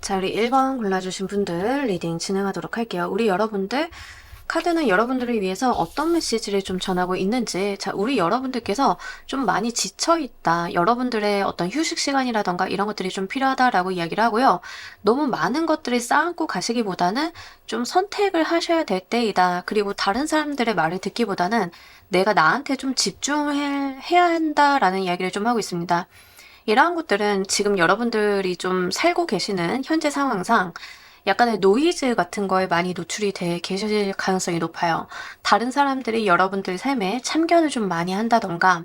자, 우리 1번 골라주신 분들 리딩 진행하도록 할게요. 우리 여러분들, 카드는 여러분들을 위해서 어떤 메시지를 좀 전하고 있는지, 자, 우리 여러분들께서 좀 많이 지쳐있다. 여러분들의 어떤 휴식 시간이라던가 이런 것들이 좀 필요하다라고 이야기를 하고요. 너무 많은 것들을 쌓고 가시기보다는 좀 선택을 하셔야 될 때이다. 그리고 다른 사람들의 말을 듣기보다는 내가 나한테 좀 집중해야 한다라는 이야기를 좀 하고 있습니다. 이러한 것들은 지금 여러분들이 좀 살고 계시는 현재 상황상 약간의 노이즈 같은 거에 많이 노출이 돼 계실 가능성이 높아요. 다른 사람들이 여러분들 삶에 참견을 좀 많이 한다던가,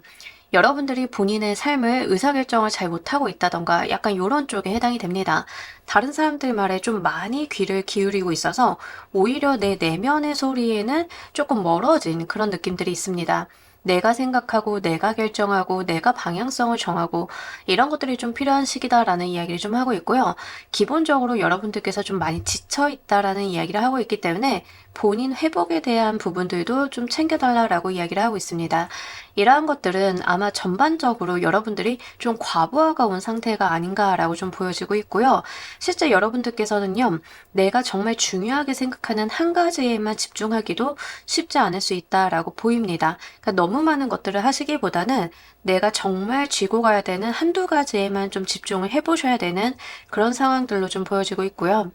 여러분들이 본인의 삶을 의사결정을 잘 못하고 있다던가 약간 이런 쪽에 해당이 됩니다. 다른 사람들 말에 좀 많이 귀를 기울이고 있어서 오히려 내 내면의 소리에는 조금 멀어진 그런 느낌들이 있습니다. 내가 생각하고 내가 결정하고 내가 방향성을 정하고 이런 것들이 좀 필요한 시기다라는 이야기를 좀 하고 있고요. 기본적으로 여러분들께서 좀 많이 지쳐 있다라는 이야기를 하고 있기 때문에 본인 회복에 대한 부분들도 좀 챙겨달라고 이야기를 하고 있습니다. 이러한 것들은 아마 전반적으로 여러분들이 좀 과부하가 온 상태가 아닌가라고 좀 보여지고 있고요. 실제 여러분들께서는요, 내가 정말 중요하게 생각하는 한 가지에만 집중하기도 쉽지 않을 수 있다라고 보입니다. 그러니까 너무 많은 것들을 하시기보다는 내가 정말 쥐고 가야 되는 한두 가지에만 좀 집중을 해보셔야 되는 그런 상황들로 좀 보여지고 있고요.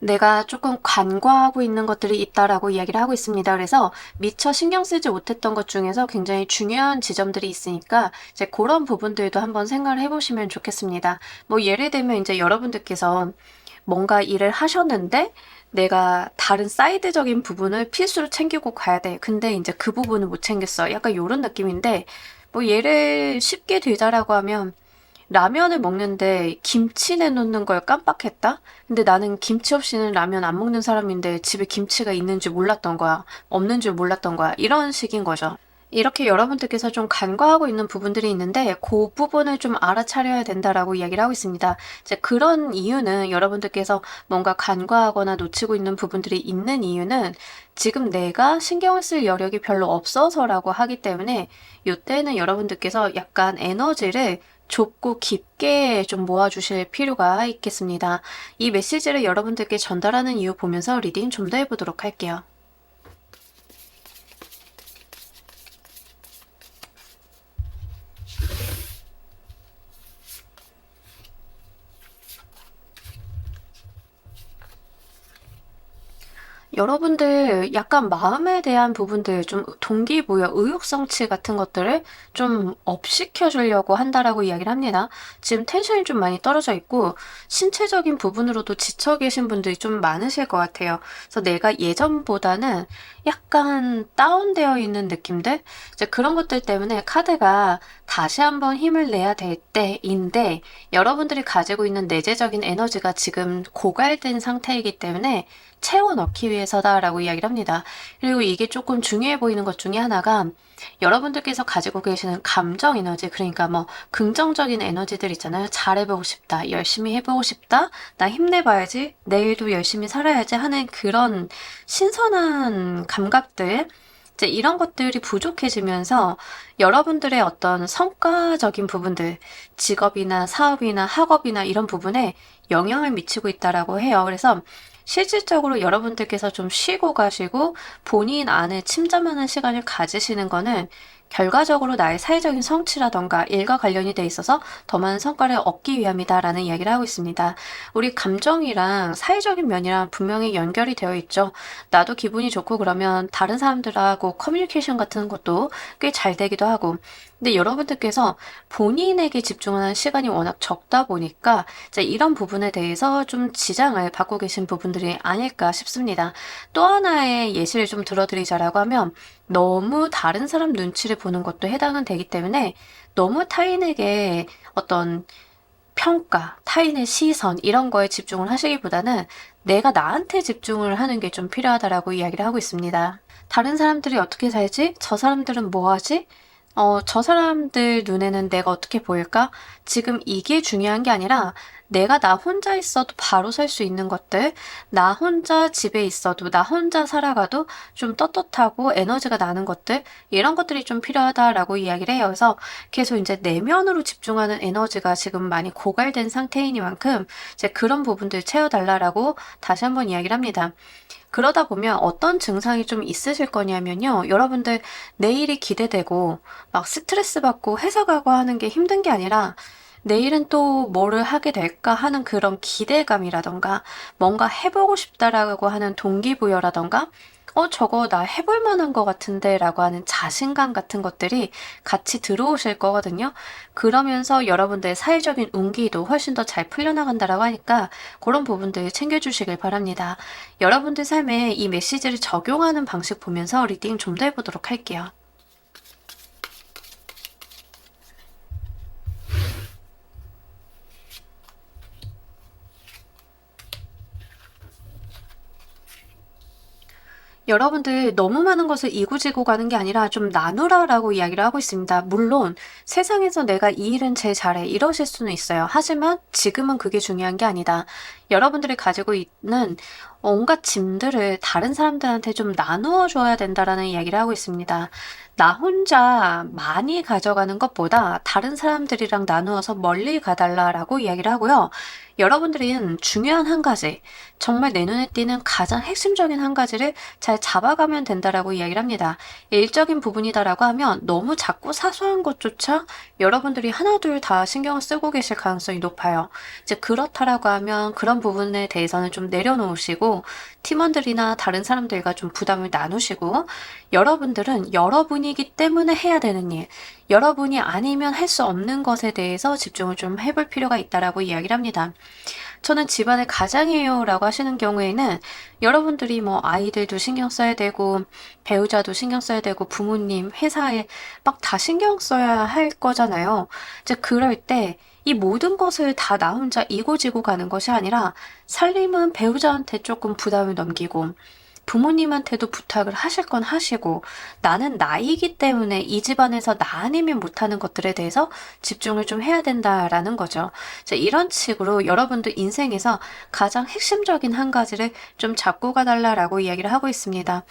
내가 조금 간과하고 있는 것들이 있다라고 이야기를 하고 있습니다. 그래서 미처 신경 쓰지 못했던 것 중에서 굉장히 중요한 지점들이 있으니까 이제 그런 부분들도 한번 생각을 해보시면 좋겠습니다. 뭐 예를 들면 이제 여러분들께서 뭔가 일을 하셨는데 내가 다른 사이드적인 부분을 필수로 챙기고 가야 돼. 근데 이제 그 부분을 못 챙겼어. 약간 이런 느낌인데, 뭐 예를 쉽게 들자라고 하면 라면을 먹는데 김치 내놓는 걸 깜빡했다? 근데 나는 김치 없이는 라면 안 먹는 사람인데 집에 김치가 있는 줄 몰랐던 거야. 없는 줄 몰랐던 거야. 이런 식인 거죠. 이렇게 여러분들께서 좀 간과하고 있는 부분들이 있는데 그 부분을 좀 알아차려야 된다라고 이야기를 하고 있습니다. 이제 그런 이유는 여러분들께서 뭔가 간과하거나 놓치고 있는 부분들이 있는 이유는 지금 내가 신경을 쓸 여력이 별로 없어서라고 하기 때문에 이때는 여러분들께서 약간 에너지를 좁고 깊게 좀 모아주실 필요가 있겠습니다. 이 메시지를 여러분들께 전달하는 이유 보면서 리딩 좀 더 해보도록 할게요. 여러분들 약간 마음에 대한 부분들 좀 동기부여, 의욕성취 같은 것들을 좀 업시켜 주려고 한다라고 이야기를 합니다. 지금 텐션이 좀 많이 떨어져 있고 신체적인 부분으로도 지쳐 계신 분들이 좀 많으실 것 같아요. 그래서 내가 예전보다는 약간 다운되어 있는 느낌들? 이제 그런 것들 때문에 카드가 다시 한번 힘을 내야 될 때인데 여러분들이 가지고 있는 내재적인 에너지가 지금 고갈된 상태이기 때문에 채워 넣기 위해서다라고 이야기를 합니다. 그리고 이게 조금 중요해 보이는 것 중에 하나가 여러분들께서 가지고 계시는 감정 에너지, 그러니까 뭐 긍정적인 에너지들 있잖아요. 잘해보고 싶다, 열심히 해보고 싶다, 나 힘내봐야지, 내일도 열심히 살아야지 하는 그런 신선한 감각들, 이제 이런 것들이 부족해지면서 여러분들의 어떤 성과적인 부분들, 직업이나 사업이나 학업이나 이런 부분에 영향을 미치고 있다라고 해요. 그래서 실질적으로 여러분들께서 좀 쉬고 가시고 본인 안에 침잠하는 시간을 가지시는 거는 결과적으로 나의 사회적인 성취라던가 일과 관련이 돼 있어서 더 많은 성과를 얻기 위함이다라는 이야기를 하고 있습니다. 우리 감정이랑 사회적인 면이랑 분명히 연결이 되어 있죠. 나도 기분이 좋고 그러면 다른 사람들하고 커뮤니케이션 같은 것도 꽤 잘 되기도 하고, 근데 여러분들께서 본인에게 집중하는 시간이 워낙 적다 보니까 이제 이런 부분에 대해서 좀 지장을 받고 계신 부분들이 아닐까 싶습니다. 또 하나의 예시를 좀 들어드리자라고 하면 너무 다른 사람 눈치를 보는 것도 해당은 되기 때문에 너무 타인에게 어떤 평가, 타인의 시선 이런 거에 집중을 하시기보다는 내가 나한테 집중을 하는 게 좀 필요하다라고 이야기를 하고 있습니다. 다른 사람들이 어떻게 살지? 저 사람들은 뭐 하지? 저 사람들 눈에는 내가 어떻게 보일까? 지금 이게 중요한 게 아니라 내가 나 혼자 있어도 바로 살 수 있는 것들, 나 혼자 집에 있어도, 나 혼자 살아가도 좀 떳떳하고 에너지가 나는 것들, 이런 것들이 좀 필요하다라고 이야기를 해요. 그래서 계속 이제 내면으로 집중하는 에너지가 지금 많이 고갈된 상태이니만큼 이제 그런 부분들 채워달라라고 다시 한번 이야기를 합니다. 그러다 보면 어떤 증상이 좀 있으실 거냐면요. 여러분들 내일이 기대되고 막 스트레스 받고 회사 가고 하는 게 힘든 게 아니라 내일은 또 뭐를 하게 될까 하는 그런 기대감이라던가 뭔가 해보고 싶다라고 하는 동기부여라던가 저거 나 해볼 만한 것 같은데 라고 하는 자신감 같은 것들이 같이 들어오실 거거든요. 그러면서 여러분들의 사회적인 운기도 훨씬 더 잘 풀려나간다라고 하니까 그런 부분들 챙겨주시길 바랍니다. 여러분들 삶에 이 메시지를 적용하는 방식 보면서 리딩 좀 더 해보도록 할게요. 여러분들 너무 많은 것을 이고지고 가는 게 아니라 좀 나누라라고 이야기를 하고 있습니다. 물론 세상에서 내가 이 일은 제일 잘해 이러실 수는 있어요. 하지만 지금은 그게 중요한 게 아니다. 여러분들이 가지고 있는 온갖 짐들을 다른 사람들한테 좀 나누어 줘야 된다라는 이야기를 하고 있습니다. 나 혼자 많이 가져가는 것보다 다른 사람들이랑 나누어서 멀리 가달라라고 이야기를 하고요. 여러분들은 중요한 한 가지, 정말 내 눈에 띄는 가장 핵심적인 한 가지를 잘 잡아가면 된다라고 이야기를 합니다. 일적인 부분이다라고 하면 너무 작고 사소한 것조차 여러분들이 하나둘 다 신경을 쓰고 계실 가능성이 높아요. 이제 그렇다라고 하면 그런 부분에 대해서는 좀 내려놓으시고 팀원들이나 다른 사람들과 좀 부담을 나누시고 여러분들은 여러분이기 때문에 해야 되는 일, 여러분이 아니면 할 수 없는 것에 대해서 집중을 좀 해볼 필요가 있다라고 이야기를 합니다. 저는 집안의 가장이에요 라고 하시는 경우에는 여러분들이 뭐 아이들도 신경 써야 되고 배우자도 신경 써야 되고 부모님, 회사에 막 다 신경 써야 할 거잖아요. 이제 그럴 때 이 모든 것을 다 나 혼자 이고지고 가는 것이 아니라 살림은 배우자한테 조금 부담을 넘기고 부모님한테도 부탁을 하실 건 하시고 나는 나이기 때문에 이 집안에서 나 아니면 못하는 것들에 대해서 집중을 좀 해야 된다라는 거죠. 이런 식으로 여러분들 인생에서 가장 핵심적인 한 가지를 좀 잡고 가달라라고 이야기를 하고 있습니다.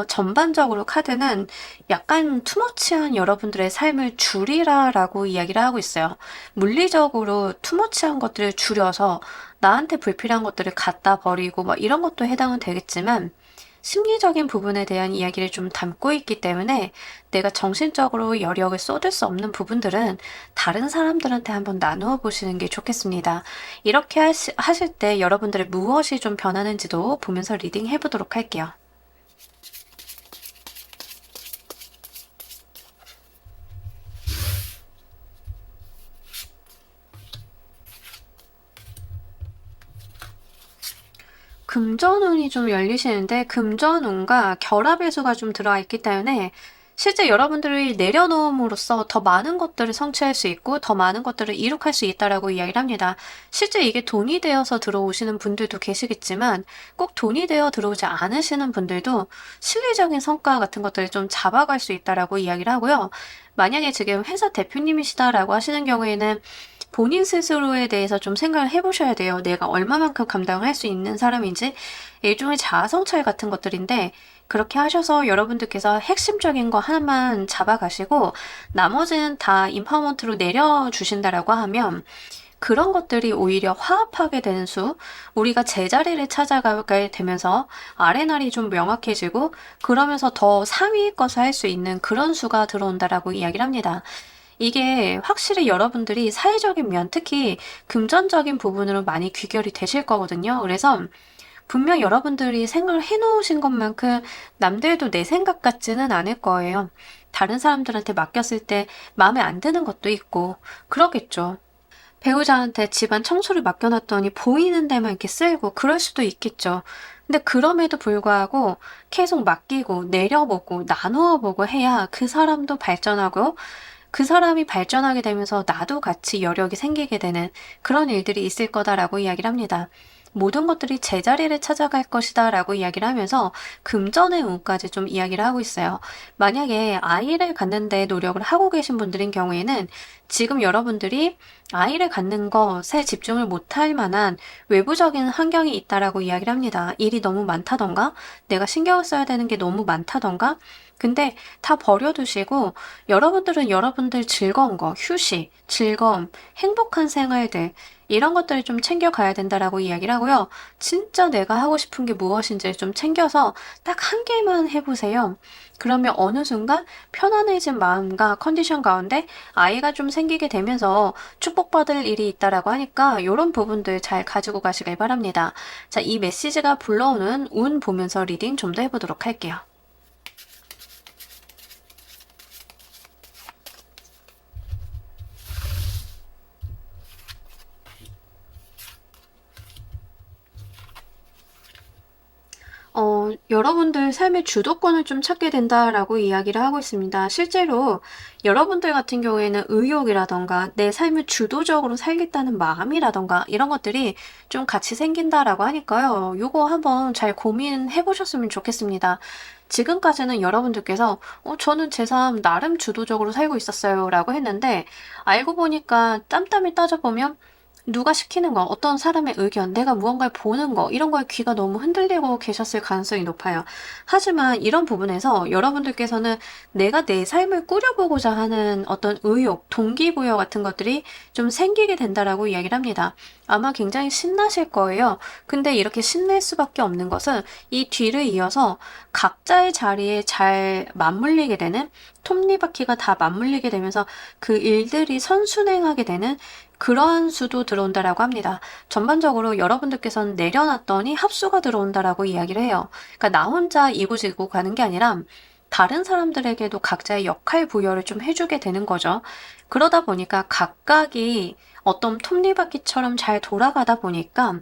전반적으로 카드는 약간 투머치한 여러분들의 삶을 줄이라라고 이야기를 하고 있어요. 물리적으로 투머치한 것들을 줄여서 나한테 불필요한 것들을 갖다 버리고 막 이런 것도 해당은 되겠지만 심리적인 부분에 대한 이야기를 좀 담고 있기 때문에 내가 정신적으로 여력을 쏟을 수 없는 부분들은 다른 사람들한테 한번 나누어 보시는 게 좋겠습니다. 이렇게 하실 때 여러분들의 무엇이 좀 변하는지도 보면서 리딩 해보도록 할게요. 금전운이 좀 열리시는데 금전운과 결합의 수가 좀 들어와 있기 때문에 실제 여러분들이 내려놓음으로써 더 많은 것들을 성취할 수 있고 더 많은 것들을 이룩할 수 있다라고 이야기를 합니다. 실제 이게 돈이 되어서 들어오시는 분들도 계시겠지만 꼭 돈이 되어 들어오지 않으시는 분들도 실리적인 성과 같은 것들을 좀 잡아갈 수 있다라고 이야기를 하고요. 만약에 지금 회사 대표님이시다라고 하시는 경우에는 본인 스스로에 대해서 좀 생각을 해보셔야 돼요. 내가 얼마만큼 감당할 수 있는 사람인지 일종의 자아성찰 같은 것들인데 그렇게 하셔서 여러분들께서 핵심적인 거 하나만 잡아가시고 나머지는 다 임파워먼트로 내려주신다라고 하면 그런 것들이 오히려 화합하게 되는 수, 우리가 제자리를 찾아가게 되면서 아레날이 좀 명확해지고 그러면서 더 상위의 것을 할 수 있는 그런 수가 들어온다라고 이야기를 합니다. 이게 확실히 여러분들이 사회적인 면, 특히 금전적인 부분으로 많이 귀결이 되실 거거든요. 그래서 분명 여러분들이 생각을 해놓으신 것만큼 남들도 내 생각 같지는 않을 거예요. 다른 사람들한테 맡겼을 때 마음에 안 드는 것도 있고 그러겠죠. 배우자한테 집안 청소를 맡겨놨더니 보이는 데만 이렇게 쓸고 그럴 수도 있겠죠. 근데 그럼에도 불구하고 계속 맡기고 내려보고 나누어 보고 해야 그 사람도 발전하고 그 사람이 발전하게 되면서 나도 같이 여력이 생기게 되는 그런 일들이 있을 거다라고 이야기를 합니다. 모든 것들이 제자리를 찾아갈 것이다 라고 이야기를 하면서 금전의 운까지 좀 이야기를 하고 있어요. 만약에 아이를 갖는데 노력을 하고 계신 분들인 경우에는 지금 여러분들이 아이를 갖는 것에 집중을 못할 만한 외부적인 환경이 있다라고 이야기를 합니다. 일이 너무 많다던가 내가 신경을 써야 되는 게 너무 많다던가 근데 다 버려두시고 여러분들은 여러분들 즐거운 거, 휴식, 즐거움, 행복한 생활들 이런 것들을 좀 챙겨가야 된다라고 이야기를 하고요. 진짜 내가 하고 싶은 게 무엇인지를 좀 챙겨서 딱 한 개만 해보세요. 그러면 어느 순간 편안해진 마음과 컨디션 가운데 아이가 좀 생기게 되면서 축복받을 일이 있다라고 하니까 이런 부분들 잘 가지고 가시길 바랍니다. 자, 이 메시지가 불러오는 운 보면서 리딩 좀 더 해보도록 할게요. 여러분들 삶의 주도권을 좀 찾게 된다라고 이야기를 하고 있습니다. 실제로 여러분들 같은 경우에는 의욕이라던가 내 삶을 주도적으로 살겠다는 마음이라던가 이런 것들이 좀 같이 생긴다라고 하니까요. 요거 한번 잘 고민해 보셨으면 좋겠습니다. 지금까지는 여러분들께서 저는 제 삶 나름 주도적으로 살고 있었어요 라고 했는데 알고 보니까 짬짬이 따져보면 누가 시키는 거, 어떤 사람의 의견, 내가 무언가를 보는 거, 이런 거에 귀가 너무 흔들리고 계셨을 가능성이 높아요. 하지만 이런 부분에서 여러분들께서는 내가 내 삶을 꾸려보고자 하는 어떤 의욕, 동기부여 같은 것들이 좀 생기게 된다라고 이야기를 합니다. 아마 굉장히 신나실 거예요. 근데 이렇게 신날 수밖에 없는 것은 이 뒤를 이어서 각자의 자리에 잘 맞물리게 되는 톱니바퀴가 다 맞물리게 되면서 그 일들이 선순행하게 되는 그러한 수도 들어온다라고 합니다. 전반적으로 여러분들께서는 내려놨더니 합수가 들어온다라고 이야기를 해요. 그러니까 나 혼자 이고지고 가는 게 아니라 다른 사람들에게도 각자의 역할 부여를 좀 해주게 되는 거죠. 그러다 보니까 각각이 어떤 톱니바퀴처럼 잘 돌아가다 보니까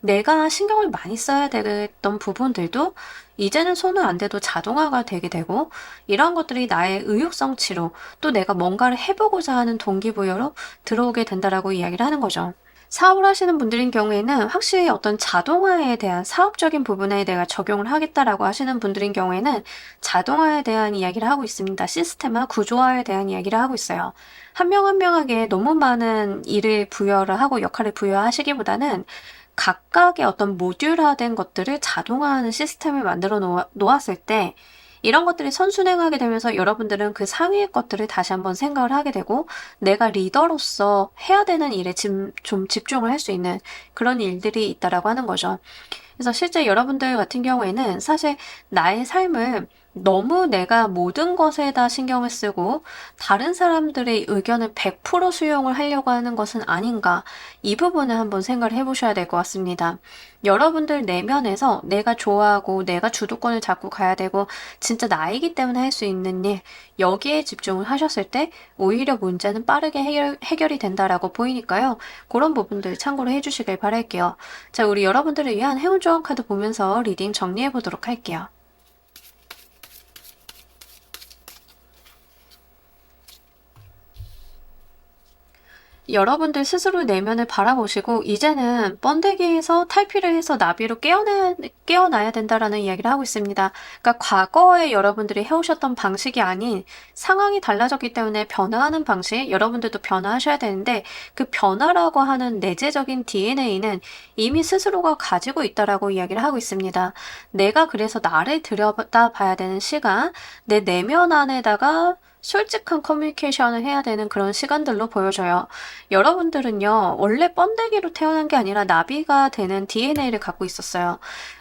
내가 신경을 많이 써야 되던 부분들도 이제는 손을 안 대도 자동화가 되게 되고 이런 것들이 나의 의욕성치로 또 내가 뭔가를 해보고자 하는 동기부여로 들어오게 된다라고 이야기를 하는 거죠. 사업을 하시는 분들인 경우에는 확실히 어떤 자동화에 대한 사업적인 부분에 내가 적용을 하겠다라고 하시는 분들인 경우에는 자동화에 대한 이야기를 하고 있습니다. 시스템화, 구조화에 대한 이야기를 하고 있어요. 한 명 한 명에게 너무 많은 일을 부여를 하고 역할을 부여하시기보다는 각각의 어떤 모듈화된 것들을 자동화하는 시스템을 만들어 놓았을 때 이런 것들이 선순행하게 되면서 여러분들은 그 상위의 것들을 다시 한번 생각을 하게 되고 내가 리더로서 해야 되는 일에 좀 집중을 할 수 있는 그런 일들이 있다라고 하는 거죠. 그래서 실제 여러분들 같은 경우에는 사실 나의 삶을 너무 내가 모든 것에다 신경을 쓰고 다른 사람들의 의견을 100% 수용을 하려고 하는 것은 아닌가 이 부분을 한번 생각을 해보셔야 될 것 같습니다. 여러분들 내면에서 내가 좋아하고 내가 주도권을 잡고 가야 되고 진짜 나이기 때문에 할 수 있는 일 여기에 집중을 하셨을 때 오히려 문제는 빠르게 해결이 된다라고 보이니까요. 그런 부분들 참고로 해주시길 바랄게요. 자, 우리 여러분들을 위한 행운 조언 카드 보면서 리딩 정리해 보도록 할게요. 여러분들 스스로 내면을 바라보시고 이제는 번데기에서 탈피를 해서 나비로 깨어나야 된다라는 이야기를 하고 있습니다. 그러니까 과거에 여러분들이 해오셨던 방식이 아닌 상황이 달라졌기 때문에 변화하는 방식, 여러분들도 변화하셔야 되는데 그 변화라고 하는 내재적인 DNA는 이미 스스로가 가지고 있다라고 이야기를 하고 있습니다. 내가 그래서 나를 들여다 봐야 되는 시간, 내 내면 안에다가 솔직한 커뮤니케이션을 해야 되는 그런 시간들로 보여져요. 여러분들은요, 원래 번데기로 태어난 게 아니라 나비가 되는 DNA를 갖고 있었어요.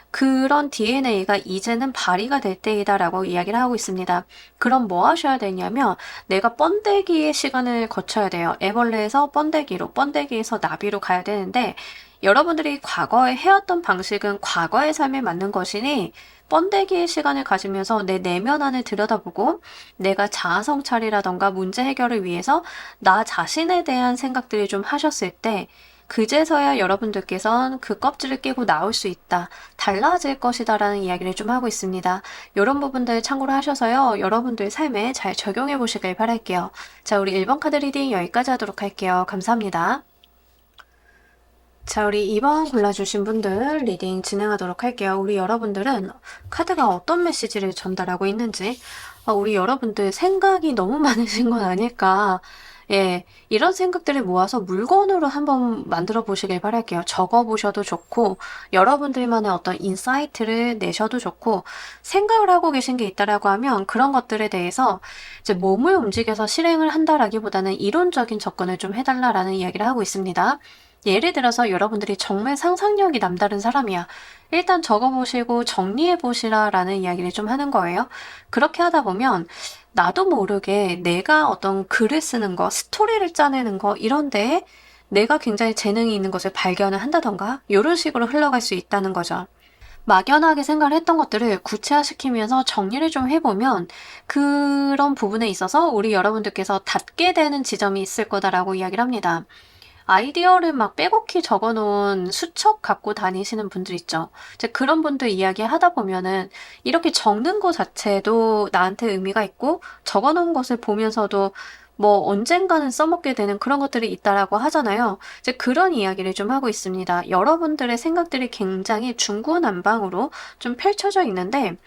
그런 DNA가 이제는 발휘가 될 때이다라고 이야기를 하고 있습니다. 그럼 뭐 하셔야 되냐면 내가 번데기의 시간을 거쳐야 돼요. 애벌레에서 번데기로, 번데기에서 나비로 가야 되는데 여러분들이 과거에 해왔던 방식은 과거의 삶에 맞는 것이니 번데기의 시간을 가지면서 내 내면 안을 들여다보고 내가 자아 성찰이라던가 문제 해결을 위해서 나 자신에 대한 생각들을 좀 하셨을 때 그제서야 여러분들께선 그 껍질을 깨고 나올 수 있다. 달라질 것이다 라는 이야기를 좀 하고 있습니다. 이런 부분들 참고로 하셔서요. 여러분들 삶에 잘 적용해 보시길 바랄게요. 자, 우리 1번 카드 리딩 여기까지 하도록 할게요. 감사합니다. 자, 우리 2번 골라주신 분들 리딩 진행하도록 할게요. 우리 여러분들은 카드가 어떤 메시지를 전달하고 있는지, 우리 여러분들 생각이 너무 많으신 건 아닐까. 예, 이런 생각들을 모아서 물건으로 한번 만들어 보시길 바랄게요. 적어 보셔도 좋고, 여러분들만의 어떤 인사이트를 내셔도 좋고, 생각을 하고 계신 게 있다라고 하면 그런 것들에 대해서 이제 몸을 움직여서 실행을 한다라기보다는 이론적인 접근을 좀 해달라라는 이야기를 하고 있습니다. 예를 들어서 여러분들이 정말 상상력이 남다른 사람이야. 일단 적어보시고 정리해보시라 라는 이야기를 좀 하는 거예요. 그렇게 하다 보면 나도 모르게 내가 어떤 글을 쓰는 거, 스토리를 짜내는 거 이런데 내가 굉장히 재능이 있는 것을 발견을 한다던가 이런 식으로 흘러갈 수 있다는 거죠. 막연하게 생각을 했던 것들을 구체화시키면서 정리를 좀 해보면 그런 부분에 있어서 우리 여러분들께서 닿게 되는 지점이 있을 거다라고 이야기를 합니다. 아이디어를 막 빼곡히 적어놓은 수첩 갖고 다니시는 분들 있죠. 이제 그런 분들 이야기 하다 보면은 이렇게 적는 것 자체도 나한테 의미가 있고 적어놓은 것을 보면서도 뭐 언젠가는 써먹게 되는 그런 것들이 있다라고 하잖아요. 이제 그런 이야기를 좀 하고 있습니다. 여러분들의 생각들이 굉장히 중구난방으로 좀 펼쳐져 있는데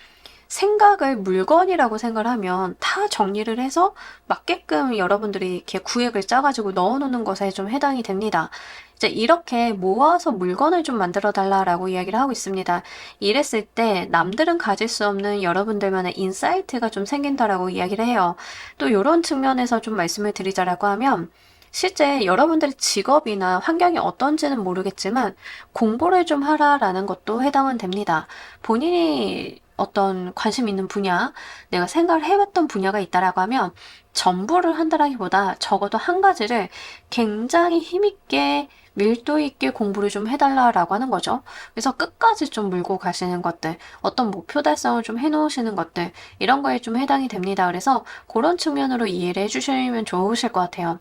생각을 물건이라고 생각을 하면 다 정리를 해서 맞게끔 여러분들이 이렇게 구획을 짜가지고 넣어놓는 것에 좀 해당이 됩니다. 이제 이렇게 모아서 물건을 좀 만들어 달라라고 이야기를 하고 있습니다. 이랬을 때 남들은 가질 수 없는 여러분들만의 인사이트가 좀 생긴다라고 이야기를 해요. 또 이런 측면에서 좀 말씀을 드리자라고 하면 실제 여러분들의 직업이나 환경이 어떤지는 모르겠지만 공부를 좀 하라라는 것도 해당은 됩니다. 본인이 어떤 관심 있는 분야, 내가 생각을 해왔던 분야가 있다라고 하면 전부를 한다라기보다 적어도 한 가지를 굉장히 힘있게 밀도 있게 공부를 좀 해달라라고 하는 거죠. 그래서 끝까지 좀 물고 가시는 것들, 어떤 목표 달성을 좀 해놓으시는 것들, 이런 거에 좀 해당이 됩니다. 그래서 그런 측면으로 이해를 해주시면 좋으실 것 같아요.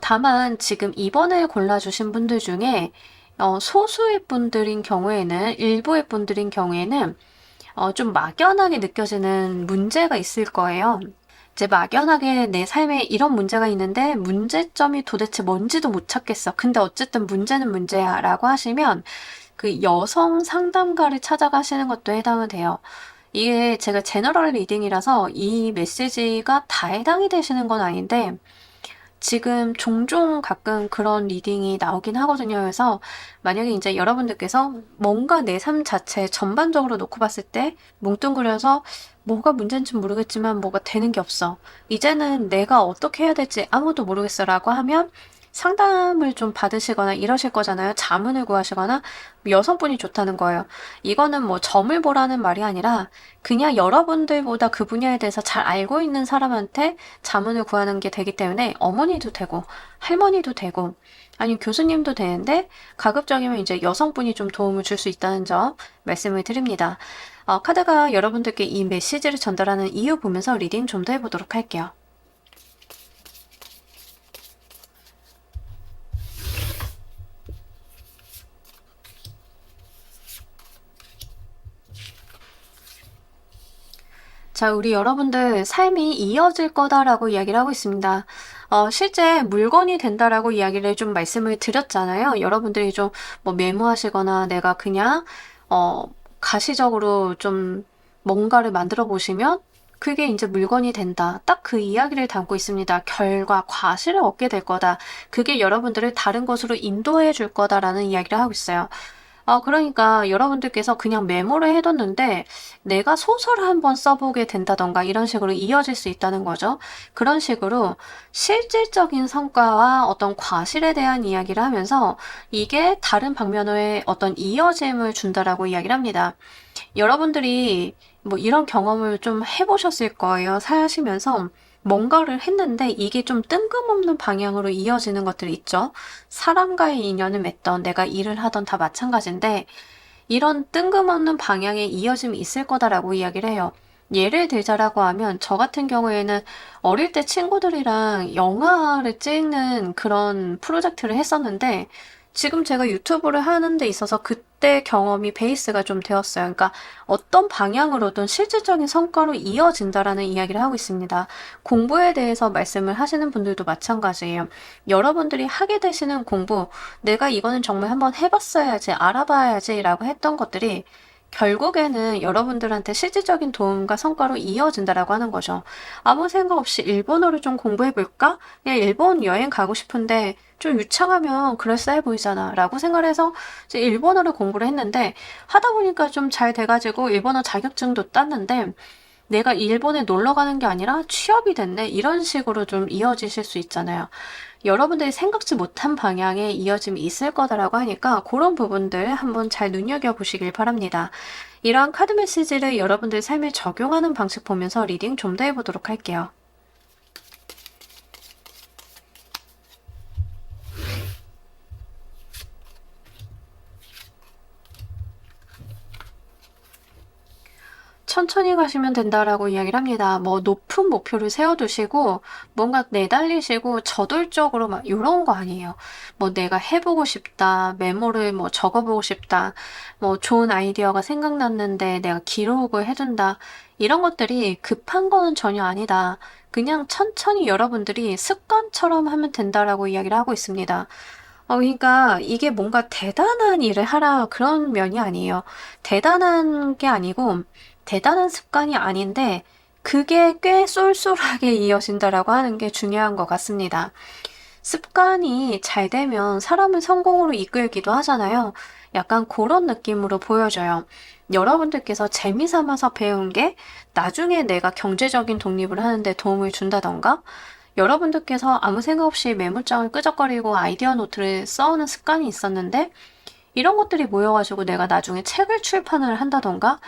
다만 지금 2번을 골라주신 분들 중에 소수의 분들인 경우에는, 일부의 분들인 경우에는 좀 막연하게 느껴지는 문제가 있을 거예요. 이제 막연하게 내 삶에 이런 문제가 있는데 문제점이 도대체 뭔지도 못 찾겠어. 근데 어쨌든 문제는 문제야 라고 하시면 그 여성 상담가를 찾아가시는 것도 해당은 돼요. 이게 제가 제너럴 리딩이라서 이 메시지가 다 해당이 되시는 건 아닌데 지금 종종 가끔 그런 리딩이 나오긴 하거든요. 그래서 만약에 이제 여러분들께서 뭔가 내 삶 자체 전반적으로 놓고 봤을 때 뭉뚱그려서 뭐가 문제인지 모르겠지만 뭐가 되는 게 없어. 이제는 내가 어떻게 해야 될지 아무도 모르겠어 라고 하면 상담을 좀 받으시거나 이러실 거잖아요. 자문을 구하시거나 여성분이 좋다는 거예요. 이거는 뭐 점을 보라는 말이 아니라 그냥 여러분들보다 그 분야에 대해서 잘 알고 있는 사람한테 자문을 구하는 게 되기 때문에 어머니도 되고 할머니도 되고 아니면 교수님도 되는데 가급적이면 이제 여성분이 좀 도움을 줄 수 있다는 점 말씀을 드립니다. 카드가 여러분들께 이 메시지를 전달하는 이유 보면서 리딩 좀 더 해보도록 할게요. 자, 우리 여러분들 삶이 이어질 거다라고 이야기를 하고 있습니다. 실제 물건이 된다라고 이야기를 좀 말씀을 드렸잖아요. 여러분들이 좀 뭐 메모하시거나 내가 그냥 가시적으로 좀 뭔가를 만들어 보시면 그게 이제 물건이 된다. 딱 그 이야기를 담고 있습니다. 결과, 과실을 얻게 될 거다. 그게 여러분들을 다른 곳으로 인도해 줄 거다라는 이야기를 하고 있어요. 그러니까 여러분들께서 그냥 메모를 해뒀는데 내가 소설을 한번 써보게 된다던가 이런 식으로 이어질 수 있다는 거죠. 그런 식으로 실질적인 성과와 어떤 과실에 대한 이야기를 하면서 이게 다른 방면의 어떤 이어짐을 준다라고 이야기를 합니다. 여러분들이 뭐 이런 경험을 좀 해보셨을 거예요. 사시면서 뭔가를 했는데 이게 좀 뜬금없는 방향으로 이어지는 것들이 있죠. 사람과의 인연을 맺던 내가 일을 하던 다 마찬가지인데 이런 뜬금없는 방향의 이어짐이 있을 거다라고 이야기를 해요. 예를 들자라고 하면 저 같은 경우에는 어릴 때 친구들이랑 영화를 찍는 그런 프로젝트를 했었는데 지금 제가 유튜브를 하는 데 있어서 그때 경험이 베이스가 좀 되었어요. 그러니까 어떤 방향으로든 실질적인 성과로 이어진다라는 이야기를 하고 있습니다. 공부에 대해서 말씀을 하시는 분들도 마찬가지예요. 여러분들이 하게 되시는 공부, 내가 이거는 정말 한번 해봤어야지, 알아봐야지라고 했던 것들이 결국에는 여러분들한테 실질적인 도움과 성과로 이어진다라고 하는 거죠. 아무 생각 없이 일본어를 좀 공부해볼까? 그냥 일본 여행 가고 싶은데 좀 유창하면 그럴싸해 보이잖아 라고 생각을 해서 이제 일본어를 공부를 했는데 하다 보니까 좀 잘 돼가지고 일본어 자격증도 땄는데 내가 일본에 놀러 가는 게 아니라 취업이 됐네. 이런 식으로 좀 이어지실 수 있잖아요. 여러분들이 생각지 못한 방향에 이어짐이 있을 거다라고 하니까 그런 부분들 한번 잘 눈여겨보시길 바랍니다. 이러한 카드 메시지를 여러분들 삶에 적용하는 방식 보면서 리딩 좀 더 해보도록 할게요. 천천히 가시면 된다라고 이야기를 합니다. 뭐 높은 목표를 세워두시고 뭔가 내달리시고 저돌적으로 막 이런 거 아니에요. 뭐 내가 해보고 싶다, 메모를 뭐 적어보고 싶다, 뭐 좋은 아이디어가 생각났는데 내가 기록을 해둔다. 이런 것들이 급한 거는 전혀 아니다. 그냥 천천히 여러분들이 습관처럼 하면 된다라고 이야기를 하고 있습니다. 그러니까 이게 뭔가 대단한 일을 하라 그런 면이 아니에요. 대단한 게 아니고 대단한 습관이 아닌데 그게 꽤 쏠쏠하게 이어진다라고 하는 게 중요한 것 같습니다. 습관이 잘 되면 사람을 성공으로 이끌기도 하잖아요. 약간 그런 느낌으로 보여져요. 여러분들께서 재미삼아서 배운 게 나중에 내가 경제적인 독립을 하는데 도움을 준다던가 여러분들께서 아무 생각 없이 메모장을 끄적거리고 아이디어 노트를 써오는 습관이 있었는데 이런 것들이 모여가지고 내가 나중에 책을 출판을 한다던가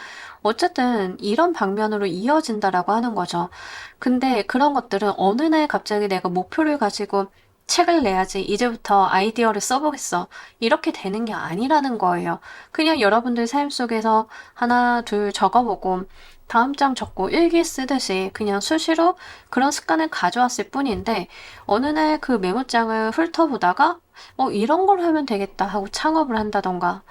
어쨌든 이런 방면으로 이어진다라고 하는 거죠. 근데 그런 것들은 어느 날 갑자기 내가 목표를 가지고 책을 내야지 이제부터 아이디어를 써보겠어 이렇게 되는 게 아니라는 거예요. 그냥 여러분들 삶 속에서 하나 둘 적어보고 다음 장 적고 일기 쓰듯이 그냥 수시로 그런 습관을 가져왔을 뿐인데 어느 날 그 메모장을 훑어보다가 이런 걸 하면 되겠다 하고 창업을 한다던가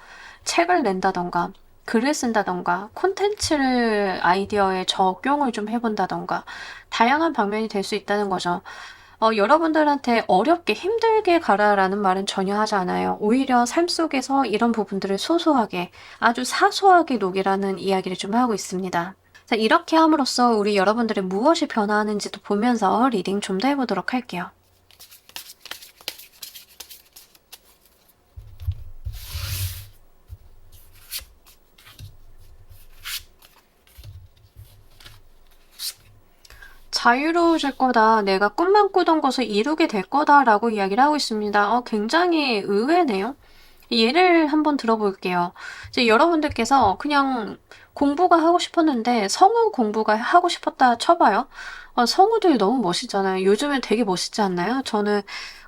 책을 낸다던가 글을 쓴다던가 콘텐츠를 아이디어에 적용을 좀 해본다던가 다양한 방면이 될 수 있다는 거죠. 여러분들한테 어렵게 힘들게 가라라는 말은 전혀 하지 않아요. 오히려 삶 속에서 이런 부분들을 소소하게 아주 사소하게 녹이라는 이야기를 좀 하고 있습니다. 자, 이렇게 함으로써 우리 여러분들의 무엇이 변화하는지도 보면서 리딩 좀 더 해보도록 할게요. 자유로워질 거다. 내가 꿈만 꾸던 것을 이루게 될 거다라고 이야기를 하고 있습니다. 굉장히 의외네요. 예를 한번 들어볼게요. 이제 여러분들께서 그냥 공부가 하고 싶었는데 성우 공부가 하고 싶었다 쳐봐요. 성우들 너무 멋있잖아요. 요즘에 되게 멋있지 않나요? 저는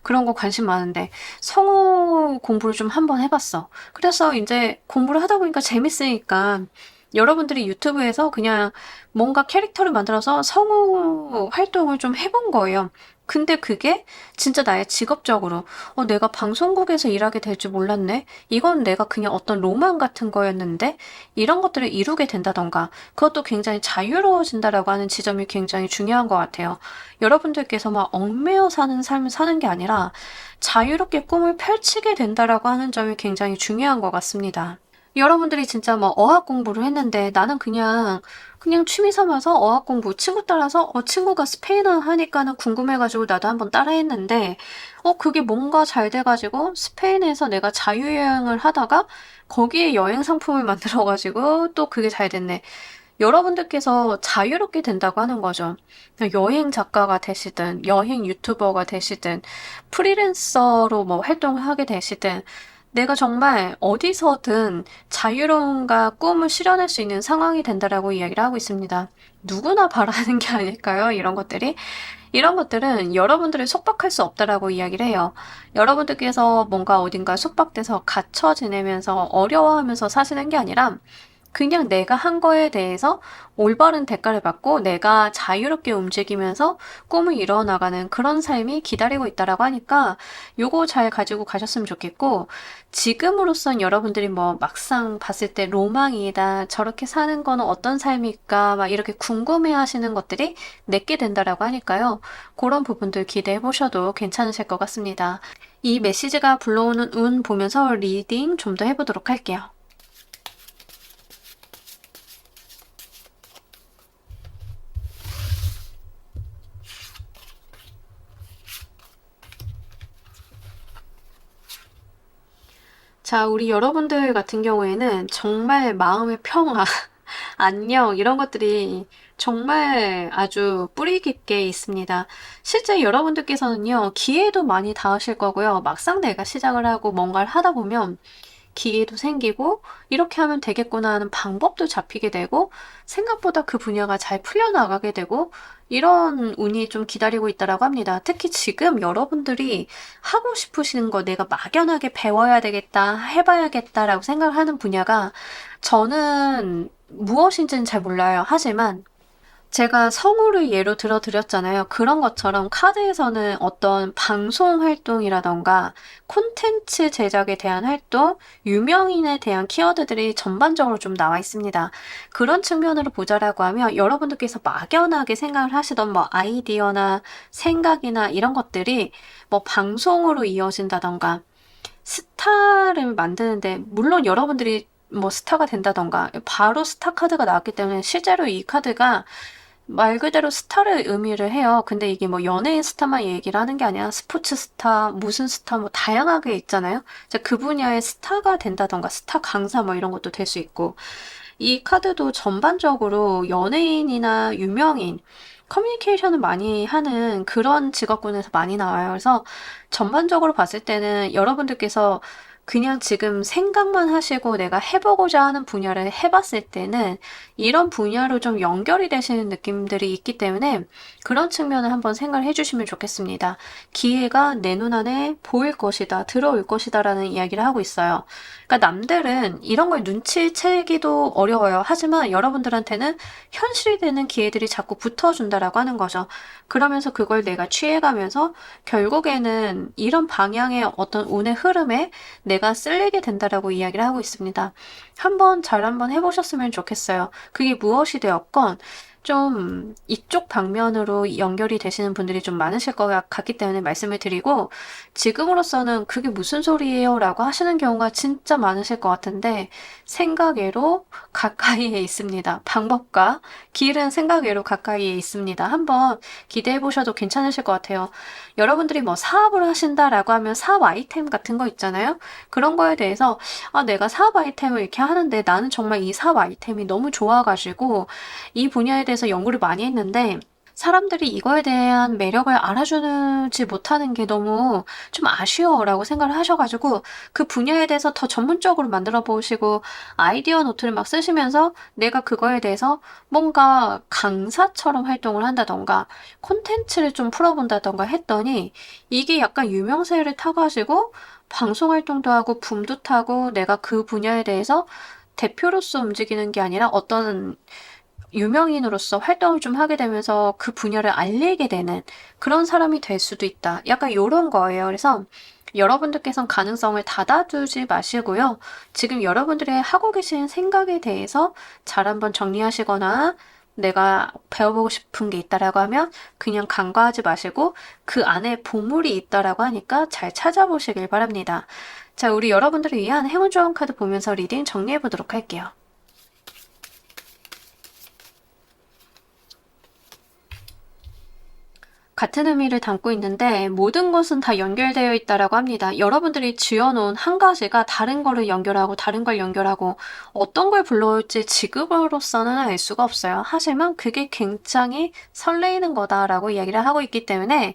그런 거 관심 많은데 성우 공부를 좀 한번 해봤어. 그래서 이제 공부를 하다 보니까 재밌으니까 여러분들이 유튜브에서 그냥 뭔가 캐릭터를 만들어서 성우 활동을 좀 해본 거예요. 근데 그게 진짜 나의 직업적으로 내가 방송국에서 일하게 될 줄 몰랐네. 이건 내가 그냥 어떤 로망 같은 거였는데 이런 것들을 이루게 된다던가 그것도 굉장히 자유로워진다라고 하는 지점이 굉장히 중요한 것 같아요. 여러분들께서 막 얽매여 사는 삶을 사는 게 아니라 자유롭게 꿈을 펼치게 된다라고 하는 점이 굉장히 중요한 것 같습니다. 여러분들이 진짜 뭐 어학 공부를 했는데 나는 그냥 취미 삼아서 어학 공부 친구 따라서 친구가 스페인어 하니까는 궁금해가지고 나도 한번 따라 했는데 그게 뭔가 잘 돼가지고 스페인에서 내가 자유여행을 하다가 거기에 여행 상품을 만들어가지고 또 그게 잘 됐네. 여러분들께서 자유롭게 된다고 하는 거죠. 여행 작가가 되시든 여행 유튜버가 되시든 프리랜서로 뭐 활동을 하게 되시든 내가 정말 어디서든 자유로움과 꿈을 실현할 수 있는 상황이 된다라고 이야기를 하고 있습니다. 누구나 바라는 게 아닐까요? 이런 것들이. 이런 것들은 여러분들을 속박할 수 없다라고 이야기를 해요. 여러분들께서 뭔가 어딘가 속박돼서 갇혀 지내면서 어려워하면서 사시는 게 아니라 그냥 내가 한 거에 대해서 올바른 대가를 받고 내가 자유롭게 움직이면서 꿈을 이뤄나가는 그런 삶이 기다리고 있다라고 하니까 요거 잘 가지고 가셨으면 좋겠고, 지금으로선 여러분들이 뭐 막상 봤을 때 로망이다, 저렇게 사는 거는 어떤 삶일까, 막 이렇게 궁금해 하시는 것들이 내게 된다라고 하니까요. 그런 부분들 기대해 보셔도 괜찮으실 것 같습니다. 이 메시지가 불러오는 운 보면서 리딩 좀 더 해보도록 할게요. 자, 우리 여러분들 같은 경우에는 정말 마음의 평화, 안녕, 이런 것들이 정말 아주 뿌리 깊게 있습니다. 실제 여러분들께서는요, 기회도 많이 닿으실 거고요. 막상 내가 시작을 하고 뭔가를 하다 보면 기회도 생기고 이렇게 하면 되겠구나 하는 방법도 잡히게 되고 생각보다 그 분야가 잘 풀려나가게 되고 이런 운이 좀 기다리고 있다라고 합니다. 특히 지금 여러분들이 하고 싶으신 거 내가 막연하게 배워야 되겠다, 해봐야겠다라고 생각하는 분야가 저는 무엇인지는 잘 몰라요. 하지만 제가 성우를 예로 들어 드렸잖아요. 그런 것처럼 카드에서는 어떤 방송 활동이라던가 콘텐츠 제작에 대한 활동, 유명인에 대한 키워드들이 전반적으로 좀 나와 있습니다. 그런 측면으로 보자라고 하면 여러분들께서 막연하게 생각을 하시던 뭐 아이디어나 생각이나 이런 것들이 뭐 방송으로 이어진다던가 스타를 만드는데, 물론 여러분들이 뭐 스타가 된다던가 바로 스타 카드가 나왔기 때문에 실제로 이 카드가 말 그대로 스타를 의미를 해요. 근데 이게 뭐 연예인 스타만 얘기를 하는 게 아니라 스포츠 스타, 무슨 스타 뭐 다양하게 있잖아요. 이제 그 분야의 스타가 된다던가 스타 강사 뭐 이런 것도 될 수 있고, 이 카드도 전반적으로 연예인이나 유명인, 커뮤니케이션을 많이 하는 그런 직업군에서 많이 나와요. 그래서 전반적으로 봤을 때는 여러분들께서 그냥 지금 생각만 하시고 내가 해보고자 하는 분야를 해봤을 때는 이런 분야로 좀 연결이 되시는 느낌들이 있기 때문에 그런 측면을 한번 생각을 해주시면 좋겠습니다. 기회가 내 눈안에 보일 것이다, 들어올 것이다 라는 이야기를 하고 있어요. 그러니까 남들은 이런 걸 눈치채기도 어려워요. 하지만 여러분들한테는 현실이 되는 기회들이 자꾸 붙어준다라고 하는 거죠. 그러면서 그걸 내가 취해가면서 결국에는 이런 방향의 어떤 운의 흐름에 내가 쓸리게 된다라고 이야기를 하고 있습니다. 한번 해보셨으면 좋겠어요. 그게 무엇이 되었건 좀 이쪽 방면으로 연결이 되시는 분들이 좀 많으실 것 같기 때문에 말씀을 드리고, 지금으로서는 그게 무슨 소리예요? 라고 하시는 경우가 진짜 많으실 것 같은데 생각외로 가까이에 있습니다. 방법과 길은 생각외로 가까이에 있습니다. 한번 기대해 보셔도 괜찮으실 것 같아요. 여러분들이 뭐 사업을 하신다라고 하면 사업 아이템 같은 거 있잖아요. 그런 거에 대해서 내가 사업 아이템을 이렇게 하는데 나는 정말 이 사업 아이템이 너무 좋아가지고 이 분야에 대해서 연구를 많이 했는데 사람들이 이거에 대한 매력을 알아주지 못하는 게 너무 좀 아쉬워라고 생각을 하셔가지고 그 분야에 대해서 더 전문적으로 만들어 보시고 아이디어 노트를 막 쓰시면서 내가 그거에 대해서 뭔가 강사처럼 활동을 한다던가 콘텐츠를 좀 풀어본다던가 했더니 이게 약간 유명세를 타가지고 방송 활동도 하고 붐도 타고 내가 그 분야에 대해서 대표로서 움직이는 게 아니라 어떤 유명인으로서 활동을 좀 하게 되면서 그 분야를 알리게 되는 그런 사람이 될 수도 있다. 약간 요런 거예요. 그래서 여러분들께서는 가능성을 닫아두지 마시고요. 지금 여러분들이 하고 계신 생각에 대해서 잘 한번 정리하시거나 내가 배워보고 싶은 게 있다라고 하면 그냥 간과하지 마시고 그 안에 보물이 있다라고 하니까 잘 찾아보시길 바랍니다. 자, 우리 여러분들을 위한 행운 조언 카드 보면서 리딩 정리해 보도록 할게요. 같은 의미를 담고 있는데 모든 것은 다 연결되어 있다라고 합니다. 여러분들이 지어놓은 한 가지가 다른 거를 연결하고 다른 걸 연결하고 어떤 걸 불러올지 지금으로서는 알 수가 없어요. 하지만 그게 굉장히 설레이는 거다라고 이야기를 하고 있기 때문에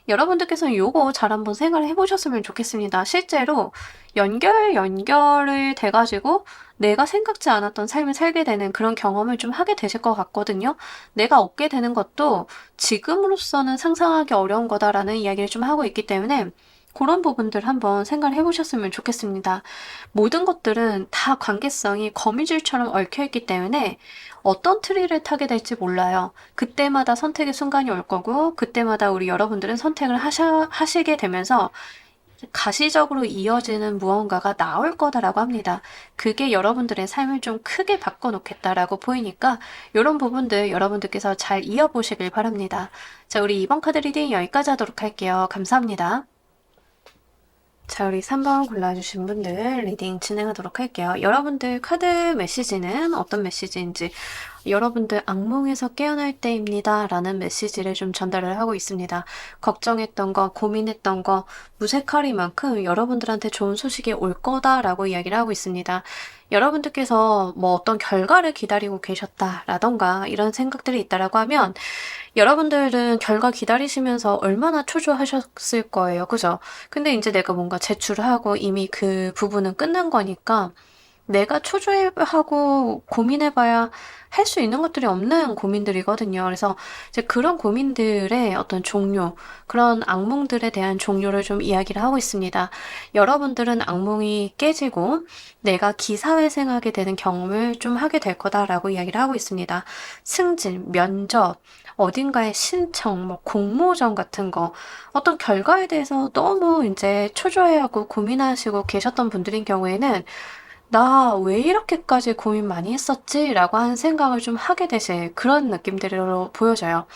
여러분들께서는 요거 잘 한번 생각을 해보셨으면 좋겠습니다. 실제로 연결을 돼가지고 내가 생각지 않았던 삶을 살게 되는 그런 경험을 좀 하게 되실 것 같거든요. 내가 얻게 되는 것도 지금으로서는 상상하기 어려운 거다라는 이야기를 좀 하고 있기 때문에 그런 부분들 한번 생각을 해보셨으면 좋겠습니다. 모든 것들은 다 관계성이 거미줄처럼 얽혀있기 때문에 어떤 트리를 타게 될지 몰라요. 그때마다 선택의 순간이 올 거고, 그때마다 우리 여러분들은 선택을 하시게 되면서 가시적으로 이어지는 무언가가 나올 거다라고 합니다. 그게 여러분들의 삶을 좀 크게 바꿔놓겠다라고 보이니까 이런 부분들 여러분들께서 잘 이어보시길 바랍니다. 자, 우리 이번 카드 리딩 여기까지 하도록 할게요. 감사합니다. 자, 우리 3번 골라주신 분들 리딩 진행하도록 할게요. 여러분들 카드 메시지는 어떤 메시지인지, 여러분들 악몽에서 깨어날 때입니다 라는 메시지를 좀 전달을 하고 있습니다. 걱정했던 거, 고민했던 거 무색하리만큼 여러분들한테 좋은 소식이 올 거다라고 이야기를 하고 있습니다. 여러분들께서 뭐 어떤 결과를 기다리고 계셨다라던가 이런 생각들이 있다라고 하면, 여러분들은 결과 기다리시면서 얼마나 초조하셨을 거예요. 그죠? 근데 이제 내가 뭔가 제출을 하고 이미 그 부분은 끝난 거니까 내가 초조해하고 고민해봐야 할 수 있는 것들이 없는 고민들이거든요. 그래서 이제 그런 고민들의 어떤 종료, 그런 악몽들에 대한 종료를 좀 이야기를 하고 있습니다. 여러분들은 악몽이 깨지고 내가 기사회생하게 되는 경험을 좀 하게 될 거다라고 이야기를 하고 있습니다. 승진, 면접, 어딘가의 신청, 뭐 공모전 같은 거, 어떤 결과에 대해서 너무 이제 초조해하고 고민하시고 계셨던 분들인 경우에는 나 왜 이렇게까지 고민 많이 했었지? 라고 하는 생각을 좀 하게 되실 그런 느낌들로 보여져요.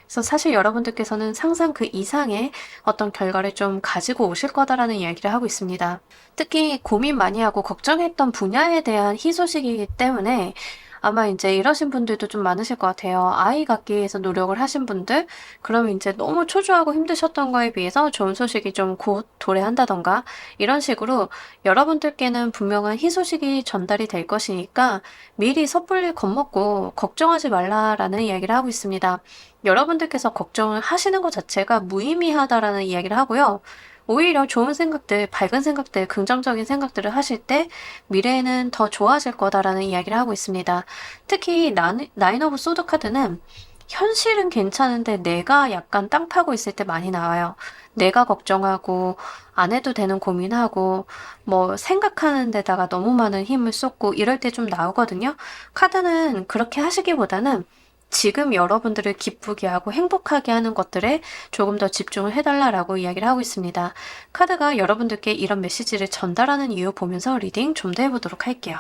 그래서 사실 여러분들께서는 상상 그 이상의 어떤 결과를 좀 가지고 오실 거다라는 이야기를 하고 있습니다. 특히 고민 많이 하고 걱정했던 분야에 대한 희소식이기 때문에 아마 이제 이러신 분들도 좀 많으실 것 같아요. 아이 갖기 위해서 노력을 하신 분들, 그러면 이제 너무 초조하고 힘드셨던 거에 비해서 좋은 소식이 좀 곧 도래한다던가 이런 식으로 여러분들께는 분명한 희소식이 전달이 될 것이니까 미리 섣불리 겁먹고 걱정하지 말라라는 이야기를 하고 있습니다. 여러분들께서 걱정을 하시는 것 자체가 무의미하다라는 이야기를 하고요. 오히려 좋은 생각들, 밝은 생각들, 긍정적인 생각들을 하실 때 미래에는 더 좋아질 거다라는 이야기를 하고 있습니다. 특히 나인 오브 소드 카드는 현실은 괜찮은데 내가 약간 땅 파고 있을 때 많이 나와요. 내가 걱정하고 안 해도 되는 고민하고 뭐 생각하는 데다가 너무 많은 힘을 쏟고 이럴 때 좀 나오거든요. 카드는 그렇게 하시기보다는 지금 여러분들을 기쁘게 하고 행복하게 하는 것들에 조금 더 집중을 해달라고 이야기를 하고 있습니다. 카드가 여러분들께 이런 메시지를 전달하는 이유 보면서 리딩 좀 더 해보도록 할게요.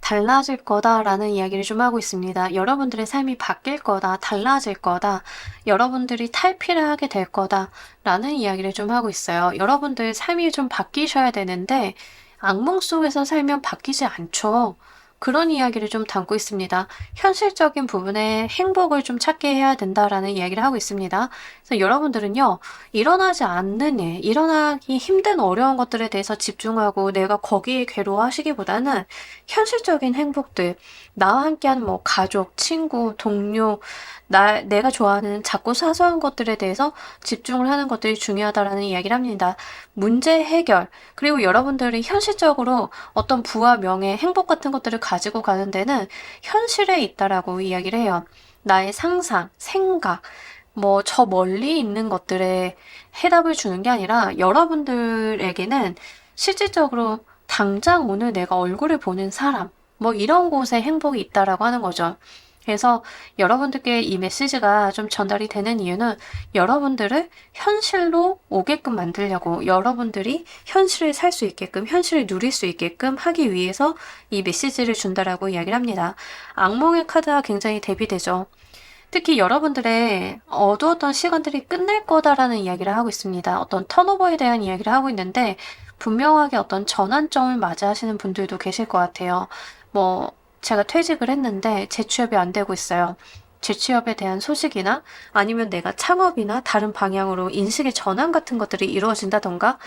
달라질 거다라는 이야기를 좀 하고 있습니다. 여러분들의 삶이 바뀔 거다, 달라질 거다, 여러분들이 탈피를 하게 될 거다라는 이야기를 좀 하고 있어요. 여러분들 삶이 좀 바뀌셔야 되는데 악몽 속에서 살면 바뀌지 않죠. 그런 이야기를 좀 담고 있습니다. 현실적인 부분에 행복을 좀 찾게 해야 된다라는 이야기를 하고 있습니다. 그래서 여러분들은요, 일어나지 않는 일, 일어나기 힘든 어려운 것들에 대해서 집중하고 내가 거기에 괴로워하시기보다는 현실적인 행복들, 나와 함께하는 뭐 가족, 친구, 동료, 내가 좋아하는 작고 사소한 것들에 대해서 집중을 하는 것들이 중요하다라는 이야기를 합니다. 문제 해결, 그리고 여러분들이 현실적으로 어떤 부와 명예, 행복 같은 것들을 가지고 가는 데는 현실에 있다라고 이야기를 해요. 나의 상상, 생각, 뭐 저 멀리 있는 것들에 해답을 주는 게 아니라 여러분들에게는 실질적으로 당장 오늘 내가 얼굴을 보는 사람, 뭐 이런 곳에 행복이 있다라고 하는 거죠. 그래서 여러분들께 이 메시지가 좀 전달이 되는 이유는 여러분들을 현실로 오게끔 만들려고, 여러분들이 현실을 살 수 있게끔, 현실을 누릴 수 있게끔 하기 위해서 이 메시지를 준다라고 이야기를 합니다. 악몽의 카드가 굉장히 대비되죠. 특히 여러분들의 어두웠던 시간들이 끝날 거다라는 이야기를 하고 있습니다. 어떤 턴오버에 대한 이야기를 하고 있는데 분명하게 어떤 전환점을 맞이하시는 분들도 계실 것 같아요. 뭐 제가 퇴직을 했는데 재취업이 안 되고 있어요. 재취업에 대한 소식이나 아니면 내가 창업이나 다른 방향으로 인식의 전환 같은 것들이 이루어진다던가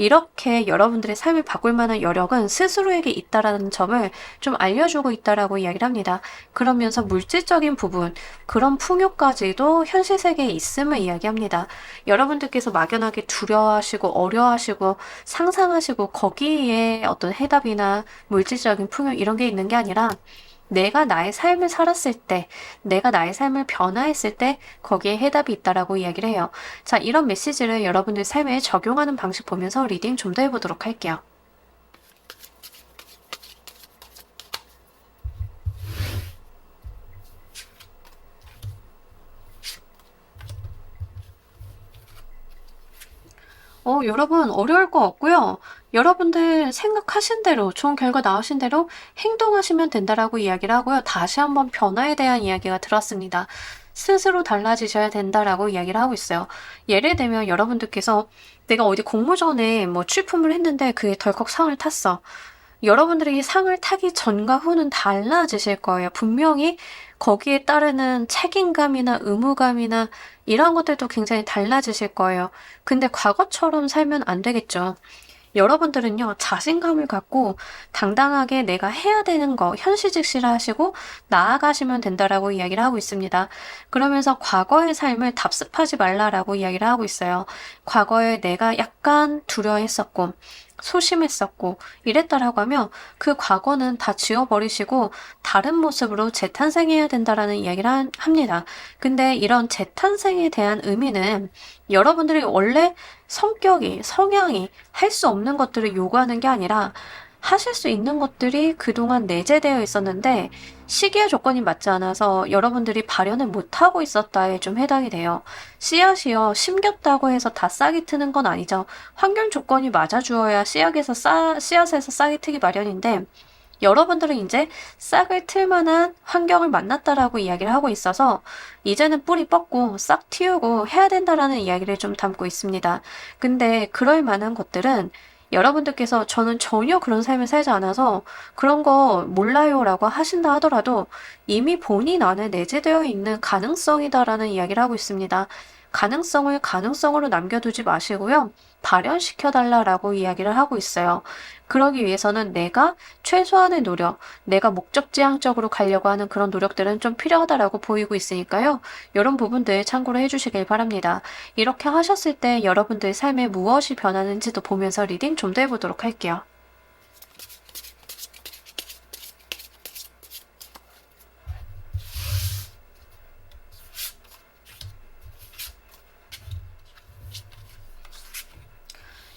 이렇게 여러분들의 삶을 바꿀 만한 여력은 스스로에게 있다라는 점을 좀 알려주고 있다라고 이야기를 합니다. 그러면서 물질적인 부분, 그런 풍요까지도 현실 세계에 있음을 이야기합니다. 여러분들께서 막연하게 두려워하시고 어려워하시고 상상하시고 거기에 어떤 해답이나 물질적인 풍요 이런 게 있는 게 아니라 내가 나의 삶을 살았을 때, 내가 나의 삶을 변화했을 때 거기에 해답이 있다라고 이야기를 해요. 자, 이런 메시지를 여러분들 삶에 적용하는 방식 보면서 리딩 좀 더 해보도록 할게요. 여러분 어려울 거 없고요. 여러분들 생각하신 대로 좋은 결과 나오신 대로 행동하시면 된다라고 이야기를 하고요. 다시 한번 변화에 대한 이야기가 들었습니다. 스스로 달라지셔야 된다라고 이야기를 하고 있어요. 예를 들면 여러분들께서 내가 어디 공모전에 뭐 출품을 했는데 그게 덜컥 상을 탔어. 여러분들이 이 상을 타기 전과 후는 달라지실 거예요. 분명히 거기에 따르는 책임감이나 의무감이나 이런 것들도 굉장히 달라지실 거예요. 근데 과거처럼 살면 안 되겠죠. 여러분들은요, 자신감을 갖고 당당하게 내가 해야 되는 거 현실직시를 하시고 나아가시면 된다라고 이야기를 하고 있습니다. 그러면서 과거의 삶을 답습하지 말라라고 이야기를 하고 있어요. 과거에 내가 약간 두려워했었고 소심했었고 이랬다라고 하면 그 과거는 다 지워버리시고 다른 모습으로 재탄생해야 된다라는 이야기를 합니다. 근데 이런 재탄생에 대한 의미는 여러분들이 원래 성격이, 성향이 할 수 없는 것들을 요구하는 게 아니라 하실 수 있는 것들이 그동안 내재되어 있었는데 시기와 조건이 맞지 않아서 여러분들이 발현을 못하고 있었다에 좀 해당이 돼요. 씨앗이요, 심겼다고 해서 다 싹이 트는 건 아니죠. 환경 조건이 맞아주어야 씨앗에서 싹이 트기 마련인데 여러분들은 이제 싹을 틀 만한 환경을 만났다라고 이야기를 하고 있어서 이제는 뿌리 뻗고 싹 틔우고 해야 된다라는 이야기를 좀 담고 있습니다. 근데 그럴 만한 것들은 여러분들께서 저는 전혀 그런 삶을 살지 않아서 그런 거 몰라요라고 하신다 하더라도 이미 본인 안에 내재되어 있는 가능성이다라는 이야기를 하고 있습니다. 가능성을 가능성으로 남겨두지 마시고요. 발현시켜달라라고 이야기를 하고 있어요. 그러기 위해서는 내가 최소한의 노력, 내가 목적지향적으로 가려고 하는 그런 노력들은 좀 필요하다라고 보이고 있으니까요. 이런 부분들 참고로 해주시길 바랍니다. 이렇게 하셨을 때 여러분들 삶에 무엇이 변하는지도 보면서 리딩 좀 더 해보도록 할게요.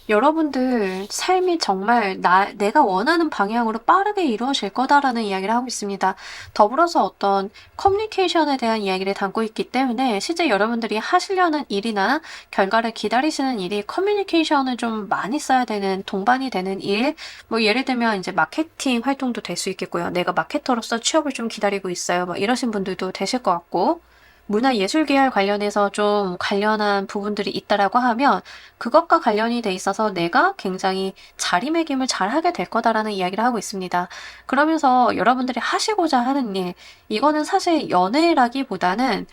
여러분들 삶이 정말 내가 원하는 방향으로 빠르게 이루어질 거다라는 이야기를 하고 있습니다. 더불어서 어떤 커뮤니케이션에 대한 이야기를 담고 있기 때문에 실제 여러분들이 하시려는 일이나 결과를 기다리시는 일이 커뮤니케이션을 좀 많이 써야 되는 동반이 되는 일, 뭐 예를 들면 이제 마케팅 활동도 될 수 있겠고요. 내가 마케터로서 취업을 좀 기다리고 있어요. 뭐 이러신 분들도 되실 것 같고. 문화예술 계열 관련해서 좀 관련한 부분들이 있다라고 하면 그것과 관련이 돼 있어서 내가 굉장히 자리매김을 잘 하게 될 거다라는 이야기를 하고 있습니다. 그러면서 여러분들이 하시고자 하는 일, 이거는 사실 연애라기보다는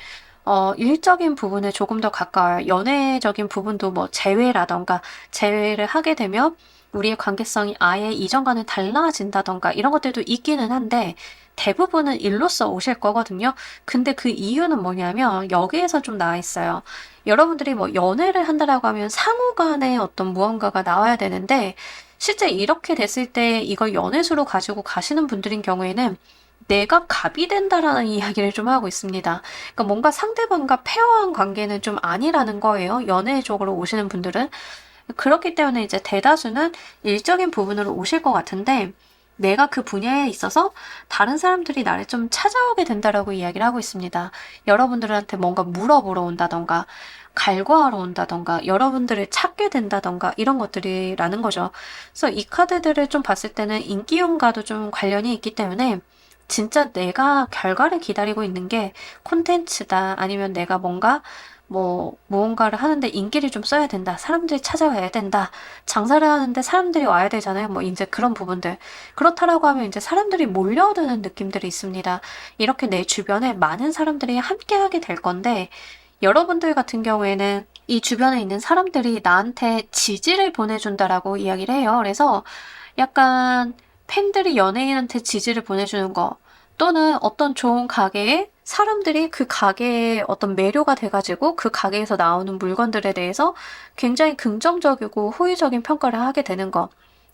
일적인 부분에 조금 더 가까워요. 연애적인 부분도 뭐 재회를 하게 되면 우리의 관계성이 아예 이전과는 달라진다던가 이런 것들도 있기는 한데 대부분은 일로서 오실 거거든요. 근데 그 이유는 뭐냐면 여기에서 좀 나와 있어요. 여러분들이 뭐 연애를 한다라고 하면 상호 간에 어떤 무언가가 나와야 되는데 실제 이렇게 됐을 때 이걸 연애수로 가지고 가시는 분들인 경우에는 내가 갑이 된다라는 이야기를 좀 하고 있습니다. 그러니까 뭔가 상대방과 페어한 관계는 좀 아니라는 거예요. 연애적으로 오시는 분들은. 그렇기 때문에 이제 대다수는 일적인 부분으로 오실 것 같은데 내가 그 분야에 있어서 다른 사람들이 나를 좀 찾아오게 된다라고 이야기를 하고 있습니다. 여러분들한테 뭔가 물어보러 온다던가 갈구하러 온다던가 여러분들을 찾게 된다던가 이런 것들이라는 거죠. 그래서 이 카드들을 좀 봤을 때는 인기운과도 좀 관련이 있기 때문에 진짜 내가 결과를 기다리고 있는 게 콘텐츠다 아니면 내가 무언가를 하는데 인기를 좀 써야 된다. 사람들이 찾아와야 된다. 장사를 하는데 사람들이 와야 되잖아요. 뭐 이제 그런 부분들. 그렇다라고 하면 이제 사람들이 몰려드는 느낌들이 있습니다. 이렇게 내 주변에 많은 사람들이 함께 하게 될 건데 여러분들 같은 경우에는 이 주변에 있는 사람들이 나한테 지지를 보내준다라고 이야기를 해요. 그래서 약간 팬들이 연예인한테 지지를 보내주는 거, 또는 어떤 좋은 가게에 사람들이 그 가게에 어떤 매료가 돼가지고 그 가게에서 나오는 물건들에 대해서 굉장히 긍정적이고 호의적인 평가를 하게 되는 거.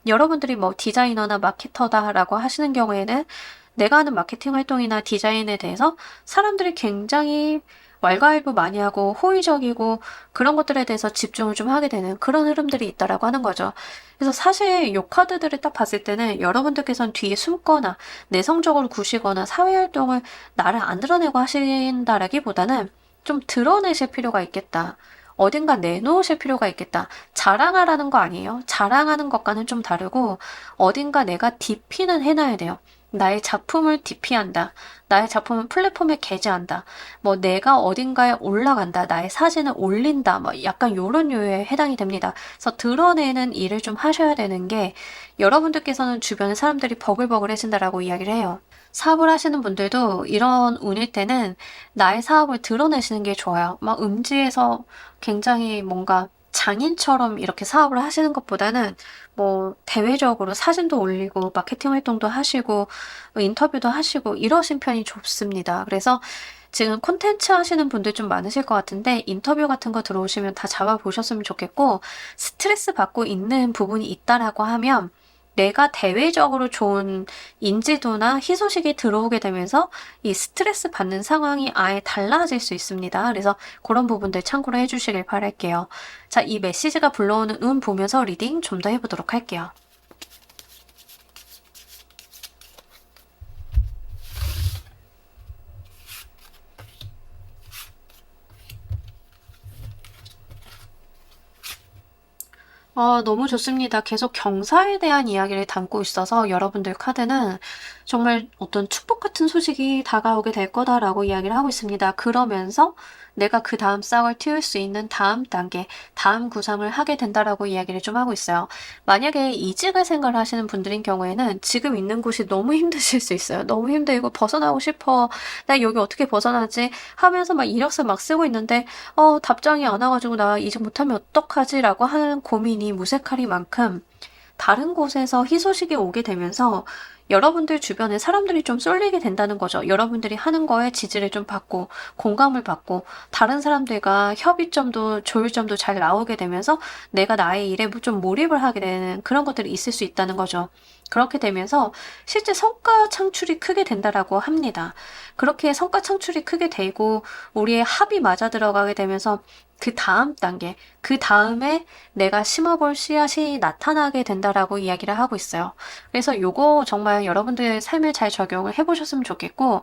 여러분들이 뭐 디자이너나 마케터다라고 하시는 경우에는 내가 하는 마케팅 활동이나 디자인에 대해서 사람들이 굉장히 왈가왈부 많이 하고 호의적이고 그런 것들에 대해서 집중을 좀 하게 되는 그런 흐름들이 있다라고 하는 거죠. 그래서 사실 요 카드들을 딱 봤을 때는 여러분들께서는 뒤에 숨거나 내성적으로 구시거나 사회활동을 나를 안 드러내고 하신다라기보다는 좀 드러내실 필요가 있겠다. 어딘가 내놓으실 필요가 있겠다. 자랑하라는 거 아니에요. 자랑하는 것과는 좀 다르고 어딘가 내가 DP는 해놔야 돼요. 나의 작품을 DP한다. 나의 작품을 플랫폼에 게재한다. 뭐 내가 어딘가에 올라간다. 나의 사진을 올린다. 뭐 약간 요런 류에 해당이 됩니다. 그래서 드러내는 일을 좀 하셔야 되는 게 여러분들께서는 주변에 사람들이 버글버글해진다라고 이야기를 해요. 사업을 하시는 분들도 이런 운일 때는 나의 사업을 드러내시는 게 좋아요. 막 음지에서 굉장히 뭔가 장인처럼 이렇게 사업을 하시는 것보다는 뭐 대외적으로 사진도 올리고 마케팅 활동도 하시고 인터뷰도 하시고 이러신 편이 좋습니다. 그래서 지금 콘텐츠 하시는 분들 좀 많으실 것 같은데 인터뷰 같은 거 들어오시면 다 잡아보셨으면 좋겠고, 스트레스 받고 있는 부분이 있다라고 하면 내가 대외적으로 좋은 인지도나 희소식이 들어오게 되면서 이 스트레스 받는 상황이 아예 달라질 수 있습니다. 그래서 그런 부분들 참고로 해주시길 바랄게요. 자, 이 메시지가 불러오는 운 보면서 리딩 좀 더 해보도록 할게요. 너무 좋습니다. 계속 경사에 대한 이야기를 담고 있어서 여러분들 카드는 정말 어떤 축복 같은 소식이 다가오게 될 거다라고 이야기를 하고 있습니다. 그러면서 내가 그 다음 싹을 틔울 수 있는 다음 단계, 다음 구상을 하게 된다라고 이야기를 좀 하고 있어요. 만약에 이직을 생각을 하시는 분들인 경우에는 지금 있는 곳이 너무 힘드실 수 있어요. 너무 힘들고 벗어나고 싶어. 나 여기 어떻게 벗어나지? 하면서 막 이력서 막 쓰고 있는데 답장이 안 와가지고 나 이직 못하면 어떡하지? 라고 하는 고민이 무색하리만큼 다른 곳에서 희소식이 오게 되면서 여러분들 주변에 사람들이 좀 쏠리게 된다는 거죠. 여러분들이 하는 거에 지지를 좀 받고 공감을 받고 다른 사람들과 협의점도 조율점도 잘 나오게 되면서 내가 나의 일에 좀 몰입을 하게 되는 그런 것들이 있을 수 있다는 거죠. 그렇게 되면서 실제 성과 창출이 크게 된다라고 합니다. 그렇게 성과 창출이 크게 되고 우리의 합이 맞아 들어가게 되면서 그 다음 단계, 그 다음에 내가 심어볼 씨앗이 나타나게 된다라고 이야기를 하고 있어요. 그래서 요거 정말 여러분들의 삶에 잘 적용을 해보셨으면 좋겠고,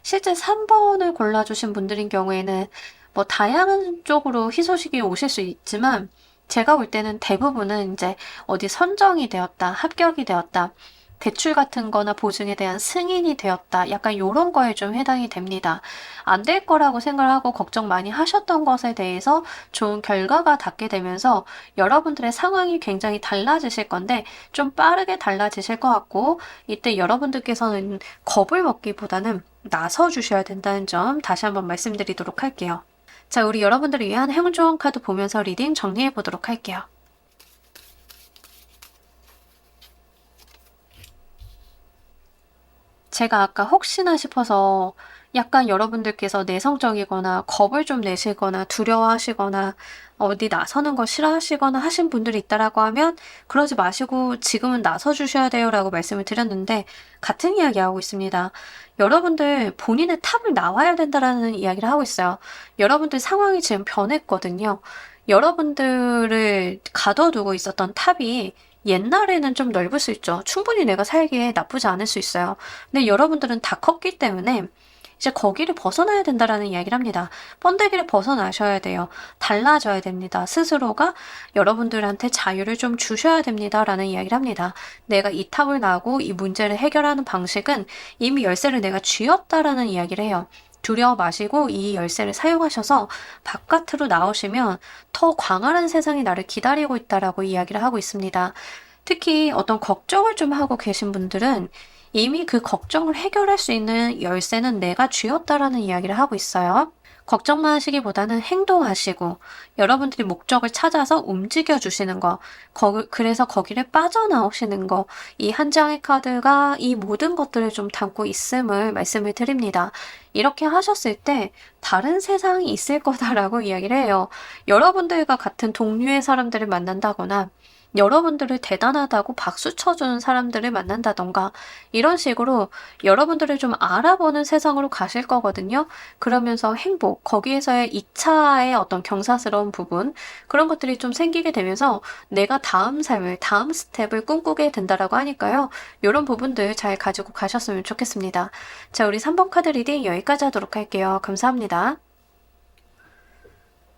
실제 3번을 골라주신 분들인 경우에는 뭐 다양한 쪽으로 희소식이 오실 수 있지만 제가 볼 때는 대부분은 이제 어디 선정이 되었다, 합격이 되었다, 대출 같은 거나 보증에 대한 승인이 되었다. 약간 요런 거에 좀 해당이 됩니다. 안 될 거라고 생각을 하고 걱정 많이 하셨던 것에 대해서 좋은 결과가 닿게 되면서 여러분들의 상황이 굉장히 달라지실 건데 좀 빠르게 달라지실 것 같고, 이때 여러분들께서는 겁을 먹기보다는 나서 주셔야 된다는 점 다시 한번 말씀드리도록 할게요. 자, 우리 여러분들을 위한 행운 조언 카드 보면서 리딩 정리해 보도록 할게요. 제가 아까 혹시나 싶어서 약간 여러분들께서 내성적이거나 겁을 좀 내시거나 두려워하시거나 어디 나서는 거 싫어하시거나 하신 분들이 있다라고 하면 그러지 마시고 지금은 나서 주셔야 돼요 라고 말씀을 드렸는데 같은 이야기 하고 있습니다. 여러분들 본인의 탑을 나와야 된다라는 이야기를 하고 있어요. 여러분들 상황이 지금 변했거든요. 여러분들을 가둬두고 있었던 탑이 옛날에는 좀 넓을 수 있죠. 충분히 내가 살기에 나쁘지 않을 수 있어요. 근데 여러분들은 다 컸기 때문에 이제 거기를 벗어나야 된다라는 이야기를 합니다. 번데기를 벗어나셔야 돼요. 달라져야 됩니다. 스스로가 여러분들한테 자유를 좀 주셔야 됩니다라는 이야기를 합니다. 내가 이 탑을 나고 이 문제를 해결하는 방식은 이미 열쇠를 내가 쥐었다라는 이야기를 해요. 두려워 마시고 이 열쇠를 사용하셔서 바깥으로 나오시면 더 광활한 세상이 나를 기다리고 있다라고 이야기를 하고 있습니다. 특히 어떤 걱정을 좀 하고 계신 분들은 이미 그 걱정을 해결할 수 있는 열쇠는 내가 쥐었다라는 이야기를 하고 있어요. 걱정만 하시기보다는 행동하시고 여러분들이 목적을 찾아서 움직여 주시는 거, 그래서 거기를 빠져나오시는 거, 이 한 장의 카드가 이 모든 것들을 좀 담고 있음을 말씀을 드립니다. 이렇게 하셨을 때 다른 세상이 있을 거다라고 이야기를 해요. 여러분들과 같은 동류의 사람들을 만난다거나 여러분들을 대단하다고 박수 쳐주는 사람들을 만난다던가 이런 식으로 여러분들을 좀 알아보는 세상으로 가실 거거든요. 그러면서 행복, 거기에서의 2차의 어떤 경사스러운 부분, 그런 것들이 좀 생기게 되면서 내가 다음 삶을, 다음 스텝을 꿈꾸게 된다라고 하니까요. 이런 부분들 잘 가지고 가셨으면 좋겠습니다. 자, 우리 3번 카드 리딩 여기까지 하도록 할게요. 감사합니다.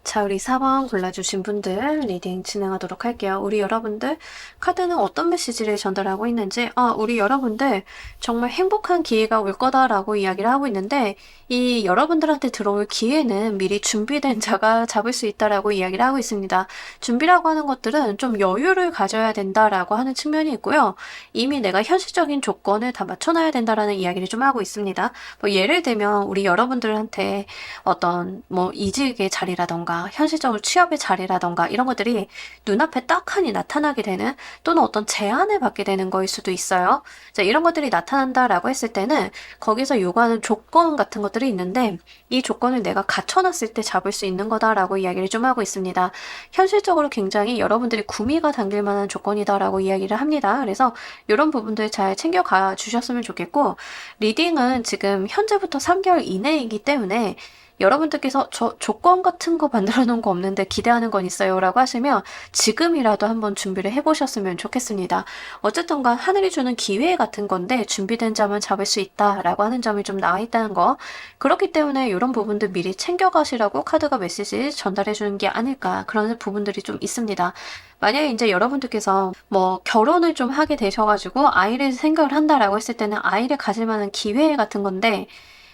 자, 우리 4번 골라주신 분들 리딩 진행하도록 할게요. 우리 여러분들 카드는 어떤 메시지를 전달하고 있는지, 우리 여러분들 정말 행복한 기회가 올 거다라고 이야기를 하고 있는데, 이 여러분들한테 들어올 기회는 미리 준비된 자가 잡을 수 있다라고 이야기를 하고 있습니다. 준비라고 하는 것들은 좀 여유를 가져야 된다라고 하는 측면이 있고요. 이미 내가 현실적인 조건을 다 맞춰놔야 된다라는 이야기를 좀 하고 있습니다. 뭐 예를 들면 우리 여러분들한테 어떤 뭐 이직의 자리라던가 현실적으로 취업의 자리라던가 이런 것들이 눈앞에 떡하니 나타나게 되는, 또는 어떤 제안을 받게 되는 거일 수도 있어요. 자, 이런 것들이 나타난다라고 했을 때는 거기서 요구하는 조건 같은 것들이 있는데, 이 조건을 내가 갖춰놨을 때 잡을 수 있는 거다라고 이야기를 좀 하고 있습니다. 현실적으로 굉장히 여러분들이 구미가 당길 만한 조건이다라고 이야기를 합니다. 그래서 이런 부분들 잘 챙겨가 주셨으면 좋겠고, 리딩은 지금 현재부터 3개월 이내이기 때문에 여러분들께서 저 조건 같은 거 만들어 놓은 거 없는데 기대하는 건 있어요 라고 하시면 지금이라도 한번 준비를 해보셨으면 좋겠습니다. 어쨌든 간 하늘이 주는 기회 같은 건데 준비된 자만 잡을 수 있다라고 하는 점이 좀 나와 있다는 거, 그렇기 때문에 이런 부분들 미리 챙겨가시라고 카드가 메시지 전달해 주는 게 아닐까, 그런 부분들이 좀 있습니다. 만약에 이제 여러분들께서 뭐 결혼을 좀 하게 되셔가지고 아이를 생각을 한다라고 했을 때는 아이를 가질 만한 기회 같은 건데,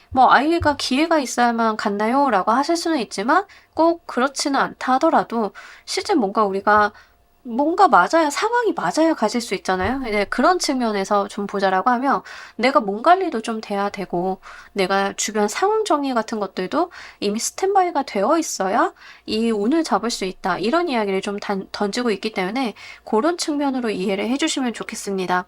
뭐 아이가 기회가 있어야만 갖나요? 라고 하실 수는 있지만 꼭 그렇지는 않다 하더라도 실제 우리가 뭔가 맞아야, 상황이 맞아야 가질 수 있잖아요. 이제 그런 측면에서 좀 보자라고 하면 내가 몸 관리도 좀 돼야 되고, 내가 주변 상황 정리 같은 것들도 이미 스탠바이가 되어 있어야 이 운을 잡을 수 있다, 이런 이야기를 좀 던지고 있기 때문에 그런 측면으로 이해를 해주시면 좋겠습니다.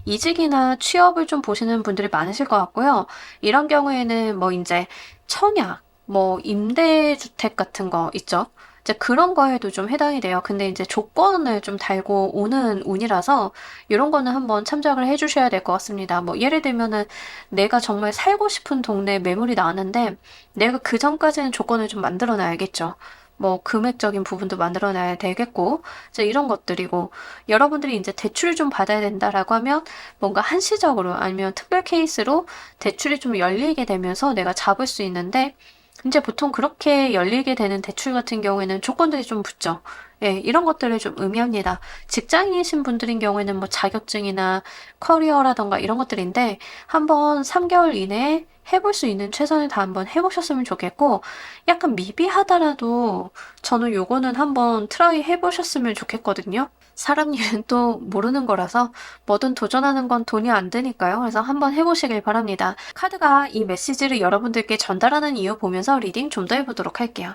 이직이나 취업을 좀 보시는 분들이 많으실 것 같고요. 이런 경우에는 뭐 이제 청약, 뭐 임대주택 같은 거 있죠. 이제 그런 거에도 좀 해당이 돼요. 근데 이제 조건을 좀 달고 오는 운이라서 이런 거는 한번 참작을 해주셔야 될 것 같습니다. 뭐 예를 들면은 내가 정말 살고 싶은 동네에 매물이 나왔는데 내가 그 전까지는 조건을 좀 만들어 놔야겠죠. 뭐 금액적인 부분도 만들어놔야 되겠고, 이제 이런 것들이고, 여러분들이 이제 대출을 좀 받아야 된다라고 하면 뭔가 한시적으로 아니면 특별 케이스로 대출이 좀 열리게 되면서 내가 잡을 수 있는데, 이제 보통 그렇게 열리게 되는 대출 같은 경우에는 조건들이 좀 붙죠. 예, 이런 것들을 좀 의미합니다. 직장인이신 분들인 경우에는 뭐 자격증이나 커리어라던가 이런 것들인데, 한번 3개월 이내에 해볼 수 있는 최선을 다 한번 해보셨으면 좋겠고, 약간 미비하더라도 저는 요거는 한번 트라이 해보셨으면 좋겠거든요. 사람 일은 또 모르는 거라서 뭐든 도전하는 건 돈이 안 드니까요. 그래서 한번 해보시길 바랍니다. 카드가 이 메시지를 여러분들께 전달하는 이유 보면서 리딩 좀 더 해보도록 할게요.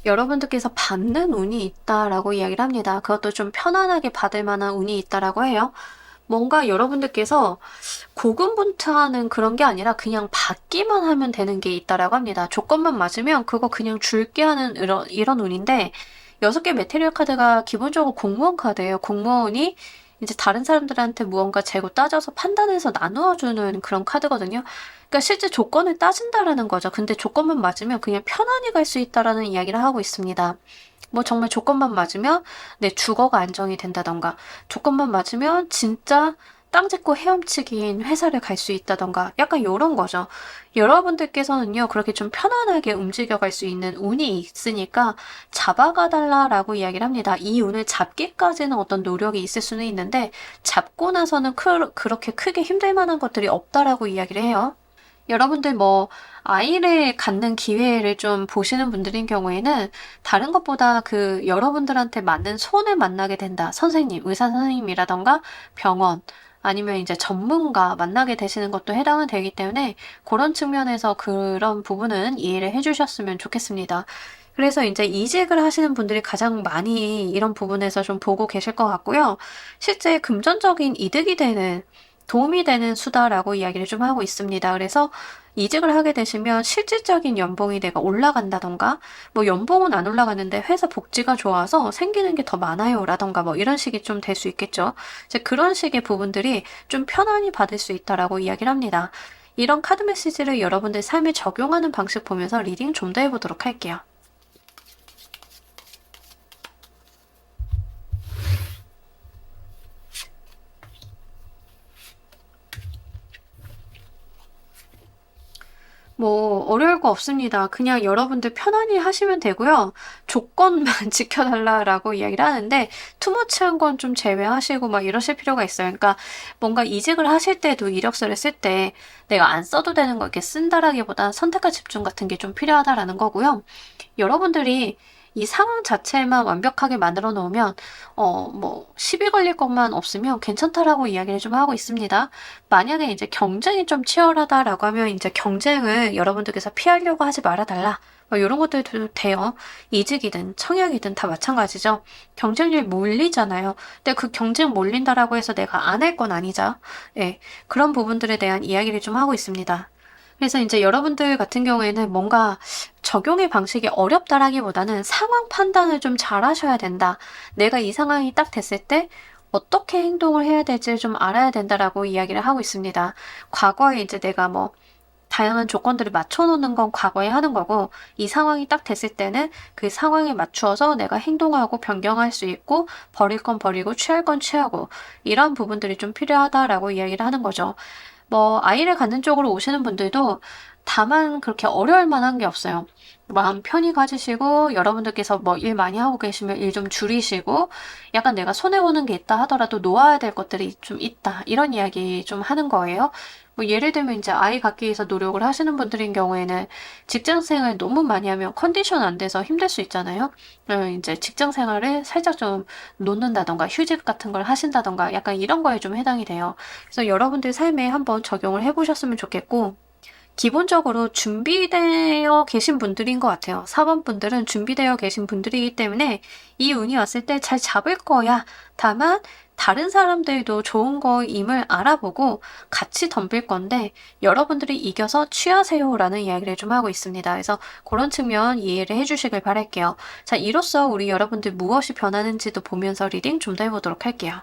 여러분들께서 받는 운이 있다라고 이야기를 합니다. 그것도 좀 편안하게 받을 만한 운이 있다라고 해요. 뭔가 여러분들께서 고군분투하는 그런 게 아니라 그냥 받기만 하면 되는 게 있다라고 합니다. 조건만 맞으면 그거 그냥 줄게 하는 이런 운인데, 6개 메테리얼 카드가 기본적으로 공무원 카드예요. 공무원이 이제 다른 사람들한테 무언가 재고 따져서 판단해서 나누어주는 그런 카드거든요. 그러니까 실제 조건을 따진다라는 거죠. 근데 조건만 맞으면 그냥 편안히 갈 수 있다라는 이야기를 하고 있습니다. 뭐 정말 조건만 맞으면 내 주거가 안정이 된다던가, 조건만 맞으면 진짜 땅 짚고 헤엄치기인 회사를 갈 수 있다던가, 약간 요런 거죠. 여러분들께서는요, 그렇게 좀 편안하게 움직여갈 수 있는 운이 있으니까 잡아가 달라라고 이야기를 합니다. 이 운을 잡기까지는 어떤 노력이 있을 수는 있는데, 잡고 나서는 그렇게 크게 힘들 만한 것들이 없다라고 이야기를 해요. 여러분들 뭐 아이를 갖는 기회를 좀 보시는 분들인 경우에는 다른 것보다 그 여러분들한테 맞는 손을 만나게 된다. 선생님, 의사 선생님이라던가 병원 아니면 이제 전문가 만나게 되시는 것도 해당은 되기 때문에 그런 측면에서 그런 부분은 이해를 해주셨으면 좋겠습니다. 그래서 이제 이직을 하시는 분들이 가장 많이 이런 부분에서 좀 보고 계실 것 같고요. 실제 금전적인 이득이 되는 도움이 되는 수다라고 이야기를 좀 하고 있습니다. 그래서 이직을 하게 되시면 실질적인 연봉이 내가 올라간다던가, 뭐 연봉은 안 올라가는데 회사 복지가 좋아서 생기는 게 더 많아요 라던가 뭐 이런 식이 좀 될 수 있겠죠. 이제 그런 식의 부분들이 좀 편안히 받을 수 있다라고 이야기를 합니다. 이런 카드 메시지를 여러분들 삶에 적용하는 방식 보면서 리딩 좀 더 해보도록 할게요. 뭐 어려울 거 없습니다. 그냥 여러분들 편안히 하시면 되고요. 조건만 지켜달라라고 이야기를 하는데 투머치한 건 좀 제외하시고 막 이러실 필요가 있어요. 그러니까 뭔가 이직을 하실 때도 이력서를 쓸 때 내가 안 써도 되는 거 이렇게 쓴다라기보다 선택과 집중 같은 게 좀 필요하다라는 거고요. 여러분들이 이 상황 자체만 완벽하게 만들어 놓으면 뭐 시비 걸릴 것만 없으면 괜찮다라고 이야기를 좀 하고 있습니다. 만약에 이제 경쟁이 좀 치열하다라고 하면 이제 경쟁을 여러분들께서 피하려고 하지 말아달라. 뭐 이런 것들도 돼요. 이직이든 청약이든 다 마찬가지죠. 경쟁률 몰리잖아요. 근데 그 경쟁 몰린다라고 해서 내가 안 할 건 아니죠. 예, 그런 부분들에 대한 이야기를 좀 하고 있습니다. 그래서 이제 여러분들 같은 경우에는 뭔가 적용의 방식이 어렵다라기보다는 상황 판단을 좀 잘 하셔야 된다. 내가 이 상황이 딱 됐을 때 어떻게 행동을 해야 될지를 좀 알아야 된다라고 이야기를 하고 있습니다. 과거에 이제 내가 뭐 다양한 조건들을 맞춰놓는 건 과거에 하는 거고 이 상황이 딱 됐을 때는 그 상황에 맞추어서 내가 행동하고 변경할 수 있고 버릴 건 버리고 취할 건 취하고 이런 부분들이 좀 필요하다라고 이야기를 하는 거죠. 뭐 아이를 갖는 쪽으로 오시는 분들도 다만 그렇게 어려울 만한 게 없어요. 마음 편히 가지시고 여러분들께서 뭐 일 많이 하고 계시면 일 좀 줄이시고 약간 내가 손해보는 게 있다 하더라도 놓아야 될 것들이 좀 있다 이런 이야기 좀 하는 거예요. 뭐 예를 들면 이제 아이 갖기 위해서 노력을 하시는 분들인 경우에는 직장 생활 너무 많이 하면 컨디션 안 돼서 힘들 수 있잖아요. 이제 직장 생활을 살짝 좀 놓는다던가 휴직 같은 걸 하신다던가 약간 이런 거에 좀 해당이 돼요. 그래서 여러분들 삶에 한번 적용을 해보셨으면 좋겠고 기본적으로 준비되어 계신 분들인 것 같아요. 4번 분들은 준비되어 계신 분들이기 때문에 이 운이 왔을 때 잘 잡을 거야. 다만 다른 사람들도 좋은 거임을 알아보고 같이 덤빌 건데 여러분들이 이겨서 취하세요라는 이야기를 좀 하고 있습니다. 그래서 그런 측면 이해를 해주시길 바랄게요. 자, 이로써 우리 여러분들 무엇이 변하는지도 보면서 리딩 좀 더 해보도록 할게요.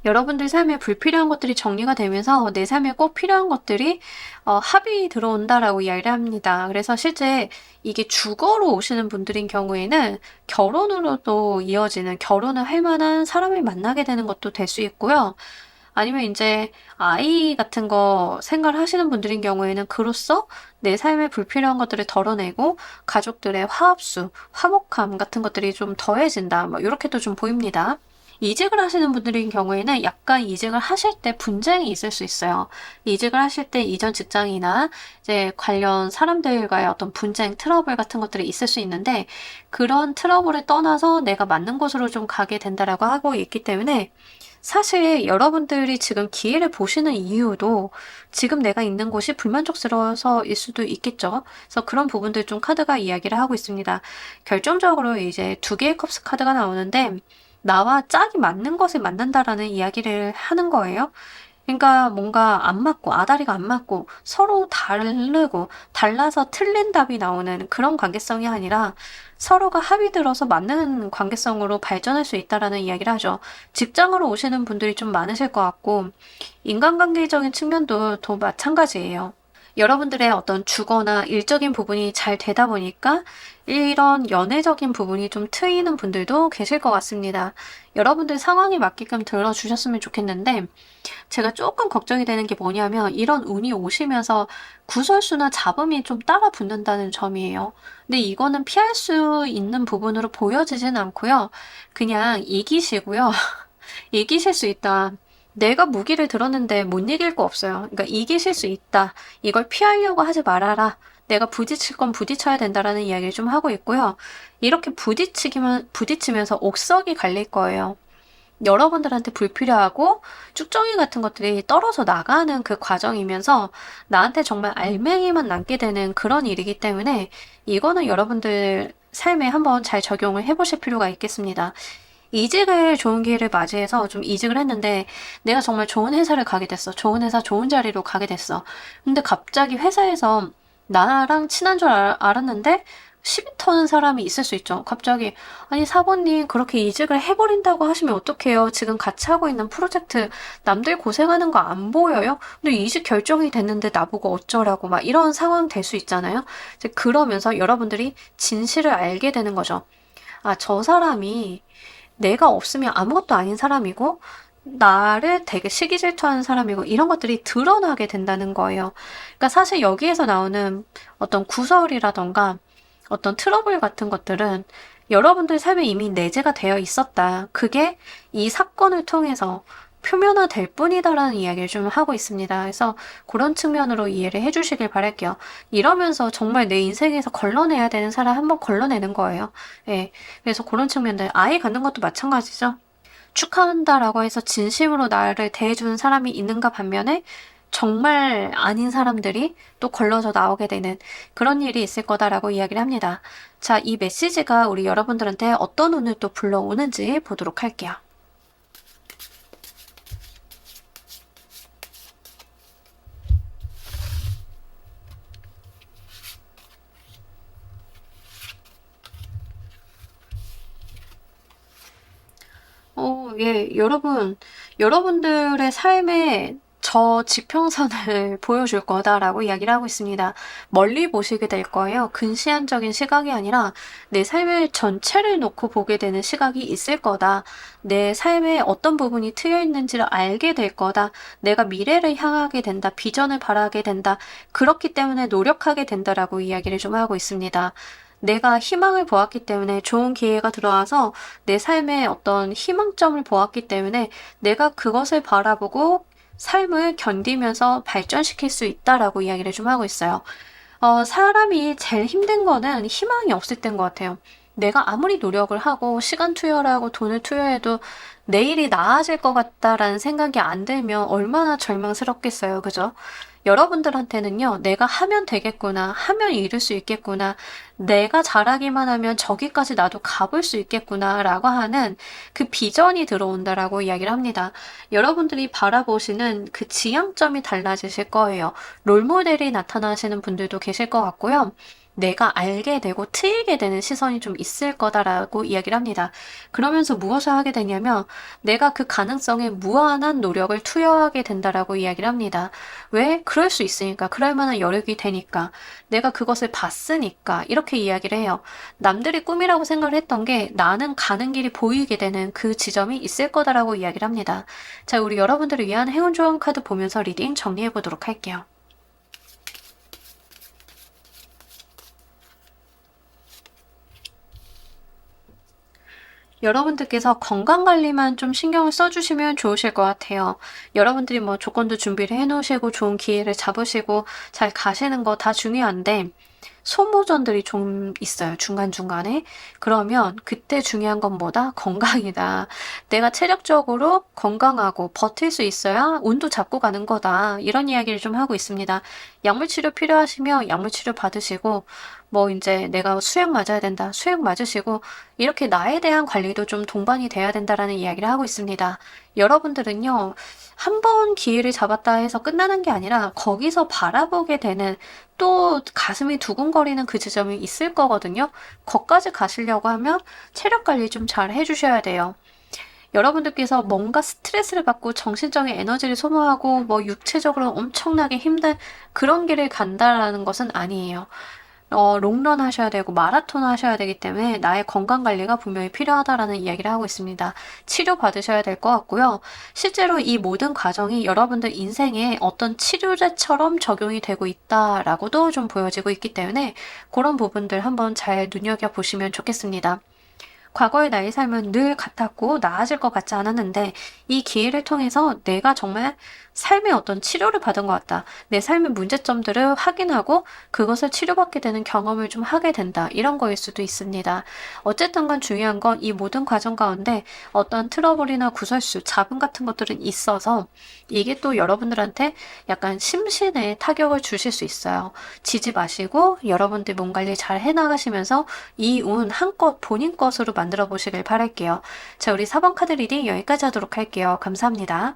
여러분들 삶에 불필요한 것들이 정리가 되면서 내 삶에 꼭 필요한 것들이 합이 들어온다라고 이야기를 합니다. 그래서 실제 이게 주거로 오시는 분들인 경우에는 결혼으로도 이어지는 결혼을 할 만한 사람을 만나게 되는 것도 될 수 있고요. 아니면 이제 아이 같은 거 생각하시는 분들인 경우에는 그로써 내 삶에 불필요한 것들을 덜어내고 가족들의 화합수, 화목함 같은 것들이 좀 더해진다. 뭐 이렇게도 좀 보입니다. 이직을 하시는 분들인 경우에는 약간 이직을 하실 때 분쟁이 있을 수 있어요. 이직을 하실 때 이전 직장이나 이제 관련 사람들과의 어떤 분쟁, 트러블 같은 것들이 있을 수 있는데 그런 트러블을 떠나서 내가 맞는 곳으로 좀 가게 된다라고 하고 있기 때문에 사실 여러분들이 지금 기회를 보시는 이유도 지금 내가 있는 곳이 불만족스러워서일 수도 있겠죠. 그래서 그런 부분들 좀 카드가 이야기를 하고 있습니다. 결정적으로 이제 2개의 컵스 카드가 나오는데 나와 짝이 맞는 것을 만난다라는 이야기를 하는 거예요. 그러니까 뭔가 안 맞고 아다리가 안 맞고 서로 다르고 달라서 틀린 답이 나오는 그런 관계성이 아니라 서로가 합이 들어서 맞는 관계성으로 발전할 수 있다라는 이야기를 하죠. 직장으로 오시는 분들이 좀 많으실 것 같고 인간관계적인 측면도 또 마찬가지예요. 여러분들의 어떤 주거나 일적인 부분이 잘 되다 보니까 이런 연애적인 부분이 좀 트이는 분들도 계실 것 같습니다. 여러분들 상황에 맞게끔 들어주셨으면 좋겠는데 제가 조금 걱정이 되는 게 뭐냐면 이런 운이 오시면서 구설수나 잡음이 좀 따라 붙는다는 점이에요. 근데 이거는 피할 수 있는 부분으로 보여지진 않고요. 그냥 이기시고요. 이기실 수 있다. 내가 무기를 들었는데 못 이길 거 없어요. 그러니까 이기실 수 있다. 이걸 피하려고 하지 말아라. 내가 부딪힐 건 부딪혀야 된다라는 이야기를 좀 하고 있고요. 이렇게 부딪히면서 옥석이 갈릴 거예요. 여러분들한테 불필요하고 쭉정이 같은 것들이 떨어져 나가는 그 과정이면서 나한테 정말 알맹이만 남게 되는 그런 일이기 때문에 이거는 여러분들 삶에 한번 잘 적용을 해보실 필요가 있겠습니다. 이직을 좋은 기회를 맞이해서 좀 이직을 했는데 내가 정말 좋은 회사를 가게 됐어. 좋은 회사, 좋은 자리로 가게 됐어. 근데 갑자기 회사에서 나랑 친한 줄 알았는데 시비 터는 사람이 있을 수 있죠. 갑자기 아니 사모님 그렇게 이직을 해버린다고 하시면 어떡해요. 지금 같이 하고 있는 프로젝트 남들 고생하는 거 안 보여요? 근데 이직 결정이 됐는데 나보고 어쩌라고 막 이런 상황 될 수 있잖아요. 이제 그러면서 여러분들이 진실을 알게 되는 거죠. 아, 저 사람이 내가 없으면 아무것도 아닌 사람이고 나를 되게 시기 질투하는 사람이고 이런 것들이 드러나게 된다는 거예요. 그러니까 사실 여기에서 나오는 어떤 구설이라던가 어떤 트러블 같은 것들은 여러분들 삶에 이미 내재가 되어 있었다. 그게 이 사건을 통해서 표면화될 뿐이다라는 이야기를 좀 하고 있습니다. 그래서 그런 측면으로 이해를 해주시길 바랄게요. 이러면서 정말 내 인생에서 걸러내야 되는 사람 한번 걸러내는 거예요. 예. 그래서 그런 측면들 아이 갖는 것도 마찬가지죠. 축하한다라고 해서 진심으로 나를 대해주는 사람이 있는가 반면에 정말 아닌 사람들이 또 걸러져 나오게 되는 그런 일이 있을 거다라고 이야기를 합니다. 자, 이 메시지가 우리 여러분들한테 어떤 운을 또 불러오는지 보도록 할게요. 예, 여러분들의 삶에 저 지평선을 보여줄 거다라고 이야기를 하고 있습니다. 멀리 보시게 될 거예요. 근시안적인 시각이 아니라 내 삶의 전체를 놓고 보게 되는 시각이 있을 거다. 내 삶에 어떤 부분이 트여 있는지를 알게 될 거다. 내가 미래를 향하게 된다. 비전을 바라게 된다. 그렇기 때문에 노력하게 된다라고 이야기를 좀 하고 있습니다. 내가 희망을 보았기 때문에 좋은 기회가 들어와서 내 삶에 어떤 희망점을 보았기 때문에 내가 그것을 바라보고 삶을 견디면서 발전시킬 수 있다라고 이야기를 좀 하고 있어요. 사람이 제일 힘든 거는 희망이 없을 때인 것 같아요. 내가 아무리 노력을 하고 시간 투여를 하고 돈을 투여해도 내일이 나아질 것 같다라는 생각이 안 들면 얼마나 절망스럽겠어요. 그죠? 여러분들한테는요, 내가 하면 되겠구나, 하면 이룰 수 있겠구나, 내가 잘하기만 하면 저기까지 나도 가볼 수 있겠구나, 라고 하는 그 비전이 들어온다라고 이야기를 합니다. 여러분들이 바라보시는 그 지향점이 달라지실 거예요. 롤모델이 나타나시는 분들도 계실 것 같고요. 내가 알게 되고 트이게 되는 시선이 좀 있을 거다라고 이야기를 합니다. 그러면서 무엇을 하게 되냐면 내가 그 가능성에 무한한 노력을 투여하게 된다라고 이야기를 합니다. 왜? 그럴 수 있으니까. 그럴 만한 여력이 되니까. 내가 그것을 봤으니까. 이렇게 이야기를 해요. 남들이 꿈이라고 생각을 했던 게 나는 가는 길이 보이게 되는 그 지점이 있을 거다라고 이야기를 합니다. 자, 우리 여러분들을 위한 행운 조언 카드 보면서 리딩 정리해 보도록 할게요. 여러분들께서 건강관리만 좀 신경을 써주시면 좋으실 것 같아요. 여러분들이 뭐 조건도 준비를 해놓으시고 좋은 기회를 잡으시고 잘 가시는 거 다 중요한데 소모전들이 좀 있어요. 중간중간에. 그러면 그때 중요한 건 뭐다? 건강이다. 내가 체력적으로 건강하고 버틸 수 있어야 운도 잡고 가는 거다. 이런 이야기를 좀 하고 있습니다. 약물치료 필요하시면 약물치료 받으시고 뭐 이제 내가 수액 맞아야 된다. 수액 맞으시고 이렇게 나에 대한 관리도 좀 동반이 돼야 된다라는 이야기를 하고 있습니다. 여러분들은요. 한 번 기회를 잡았다 해서 끝나는 게 아니라 거기서 바라보게 되는 또 가슴이 두근거리는 그 지점이 있을 거거든요. 거기까지 가시려고 하면 체력 관리 좀 잘 해주셔야 돼요. 여러분들께서 뭔가 스트레스를 받고 정신적인 에너지를 소모하고 뭐 육체적으로 엄청나게 힘든 그런 길을 간다라는 것은 아니에요. 롱런 하셔야 되고 마라톤 하셔야 되기 때문에 나의 건강 관리가 분명히 필요하다라는 이야기를 하고 있습니다. 치료 받으셔야 될 것 같고요. 실제로 이 모든 과정이 여러분들 인생에 어떤 치료제처럼 적용이 되고 있다라고도 좀 보여지고 있기 때문에 그런 부분들 한번 잘 눈여겨보시면 좋겠습니다. 과거의 나의 삶은 늘 같았고 나아질 것 같지 않았는데 이 기회를 통해서 내가 정말 삶의 어떤 치료를 받은 것 같다. 내 삶의 문제점들을 확인하고 그것을 치료받게 되는 경험을 좀 하게 된다. 이런 거일 수도 있습니다. 어쨌든 간 중요한 건 이 모든 과정 가운데 어떤 트러블이나 구설수, 잡음 같은 것들은 있어서 이게 또 여러분들한테 약간 심신에 타격을 주실 수 있어요. 지지 마시고 여러분들 몸 관리 잘 해나가시면서 이 운 한껏 본인 것으로 만들어 보시길 바랄게요. 자, 우리 4번 카드 리딩 여기까지 하도록 할게요. 감사합니다.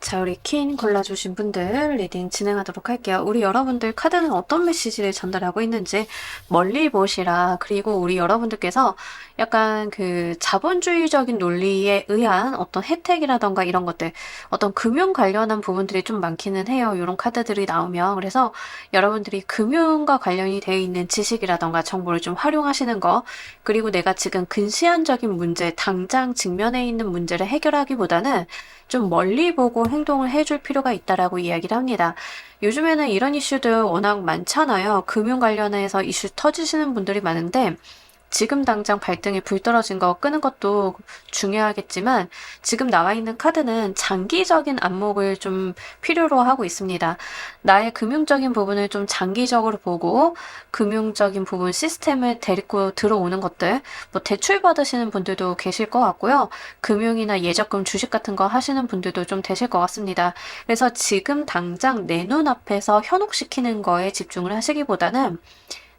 자, 우리 퀸 골라주신 분들 리딩 진행하도록 할게요. 우리 여러분들 카드는 어떤 메시지를 전달하고 있는지 멀리 보시라. 그리고 우리 여러분들께서 약간 그 자본주의적인 논리에 의한 어떤 혜택이라던가 이런 것들, 어떤 금융 관련한 부분들이 좀 많기는 해요. 이런 카드들이 나오면. 그래서 여러분들이 금융과 관련이 되어 있는 지식이라던가 정보를 좀 활용하시는 거, 그리고 내가 지금 근시안적인 문제, 당장 직면해 있는 문제를 해결하기보다는 좀 멀리 보고 행동을 해줄 필요가 있다라고 이야기를 합니다. 요즘에는 이런 이슈들 워낙 많잖아요. 금융 관련해서 이슈 터지시는 분들이 많은데 지금 당장 발등에 불 떨어진 거 끄는 것도 중요하겠지만 지금 나와 있는 카드는 장기적인 안목을 좀 필요로 하고 있습니다. 나의 금융적인 부분을 좀 장기적으로 보고 금융적인 부분 시스템을 데리고 들어오는 것들, 뭐 대출 받으시는 분들도 계실 것 같고요. 금융이나 예적금 주식 같은 거 하시는 분들도 좀 되실 것 같습니다. 그래서 지금 당장 내 눈앞에서 현혹시키는 거에 집중을 하시기보다는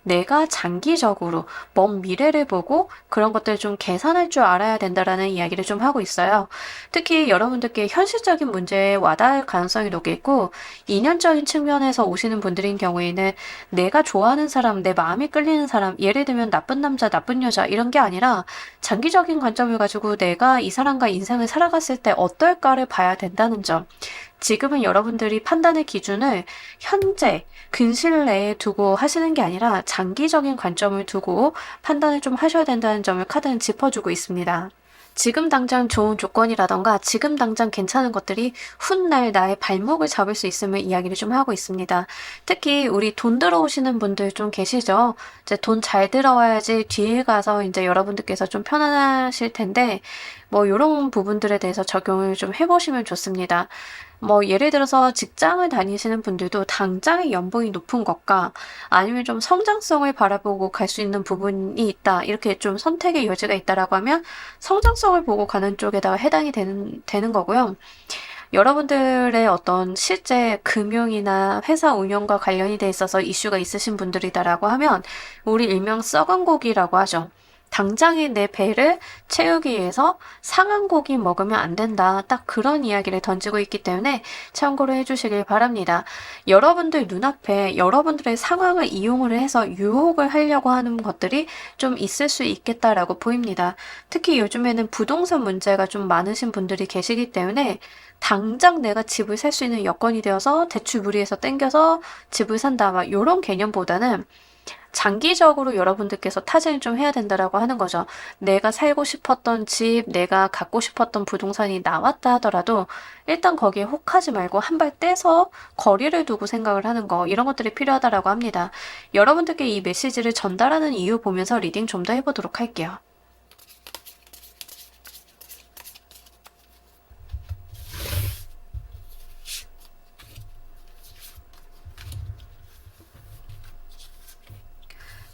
내가 장기적으로 먼 미래를 보고 그런 것들을 좀 계산할 줄 알아야 된다라는 이야기를 좀 하고 있어요. 특히 여러분들께 현실적인 문제에 와닿을 가능성이 높겠고 이념적인 측면에서 오시는 분들인 경우에는 내가 좋아하는 사람, 내 마음이 끌리는 사람, 예를 들면 나쁜 남자, 나쁜 여자 이런 게 아니라 장기적인 관점을 가지고 내가 이 사람과 인생을 살아갔을 때 어떨까를 봐야 된다는 점. 지금은 여러분들이 판단의 기준을 현재, 근실 내에 두고 하시는 게 아니라 장기적인 관점을 두고 판단을 좀 하셔야 된다는 점을 카드는 짚어주고 있습니다. 지금 당장 좋은 조건이라던가 지금 당장 괜찮은 것들이 훗날 나의 발목을 잡을 수 있음을 이야기를 좀 하고 있습니다. 특히 우리 돈 들어오시는 분들 좀 계시죠? 이제 돈 잘 들어와야지 뒤에 가서 이제 여러분들께서 좀 편안하실 텐데 뭐 이런 부분들에 대해서 적용을 좀 해보시면 좋습니다. 뭐 예를 들어서 직장을 다니시는 분들도 당장의 연봉이 높은 것과 아니면 좀 성장성을 바라보고 갈 수 있는 부분이 있다. 이렇게 좀 선택의 여지가 있다라고 하면 성장성을 보고 가는 쪽에다가 해당이 되는 거고요. 여러분들의 어떤 실제 금융이나 회사 운영과 관련이 돼 있어서 이슈가 있으신 분들이다라고 하면 우리 일명 썩은 고기라고 하죠. 당장의 내 배를 채우기 위해서 상한 고기 먹으면 안 된다. 딱 그런 이야기를 던지고 있기 때문에 참고로 해주시길 바랍니다. 여러분들 눈앞에 여러분들의 상황을 이용을 해서 유혹을 하려고 하는 것들이 좀 있을 수 있겠다라고 보입니다. 특히 요즘에는 부동산 문제가 좀 많으신 분들이 계시기 때문에 당장 내가 집을 살 수 있는 여건이 되어서 대출 무리해서 땡겨서 집을 산다. 막 이런 개념보다는 장기적으로 여러분들께서 타진을 좀 해야 된다라고 하는 거죠. 내가 살고 싶었던 집, 내가 갖고 싶었던 부동산이 나왔다 하더라도 일단 거기에 혹하지 말고 한 발 떼서 거리를 두고 생각을 하는 거, 이런 것들이 필요하다라고 합니다. 여러분들께 이 메시지를 전달하는 이유 보면서 리딩 좀 더 해보도록 할게요.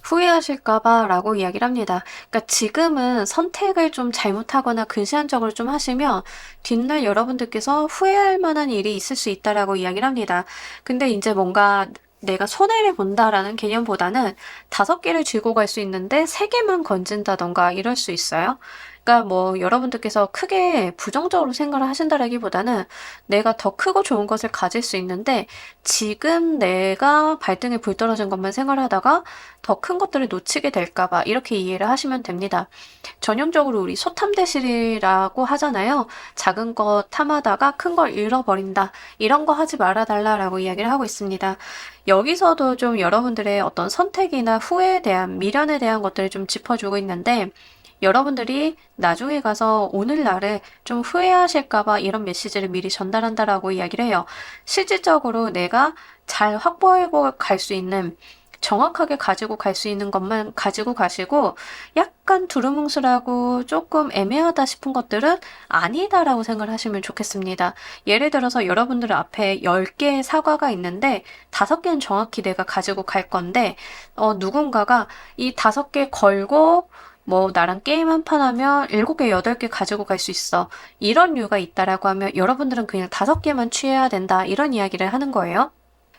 후회하실까봐 라고 이야기를 합니다. 그러니까 지금은 선택을 좀 잘못하거나 근시안적으로 좀 하시면 뒷날 여러분들께서 후회할 만한 일이 있을 수 있다라고 이야기를 합니다. 근데 이제 뭔가 내가 손해를 본다라는 개념보다는 5개를 쥐고 갈 수 있는데 3개만 건진다던가 이럴 수 있어요. 그러니까 뭐 여러분들께서 크게 부정적으로 생각을 하신다라기보다는 내가 더 크고 좋은 것을 가질 수 있는데 지금 내가 발등에 불 떨어진 것만 생각하다가 더 큰 것들을 놓치게 될까 봐 이렇게 이해를 하시면 됩니다. 전형적으로 우리 소탐대실이라고 하잖아요. 작은 것 탐하다가 큰 걸 잃어버린다. 이런 거 하지 말아달라라고 이야기를 하고 있습니다. 여기서도 좀 여러분들의 어떤 선택이나 후회에 대한 미련에 대한 것들을 좀 짚어주고 있는데 여러분들이 나중에 가서 오늘날에 좀 후회하실까봐 이런 메시지를 미리 전달한다라고 이야기를 해요. 실질적으로 내가 잘 확보하고 갈 수 있는 정확하게 가지고 갈 수 있는 것만 가지고 가시고 약간 두루뭉술하고 조금 애매하다 싶은 것들은 아니다라고 생각을 하시면 좋겠습니다. 예를 들어서 여러분들 앞에 10개의 사과가 있는데 5개는 정확히 내가 가지고 갈 건데 누군가가 이 5개 걸고 뭐 나랑 게임 한 판 하면 7개, 8개 가지고 갈 수 있어. 이런 이유가 있다라고 하면 여러분들은 그냥 5개만 취해야 된다. 이런 이야기를 하는 거예요.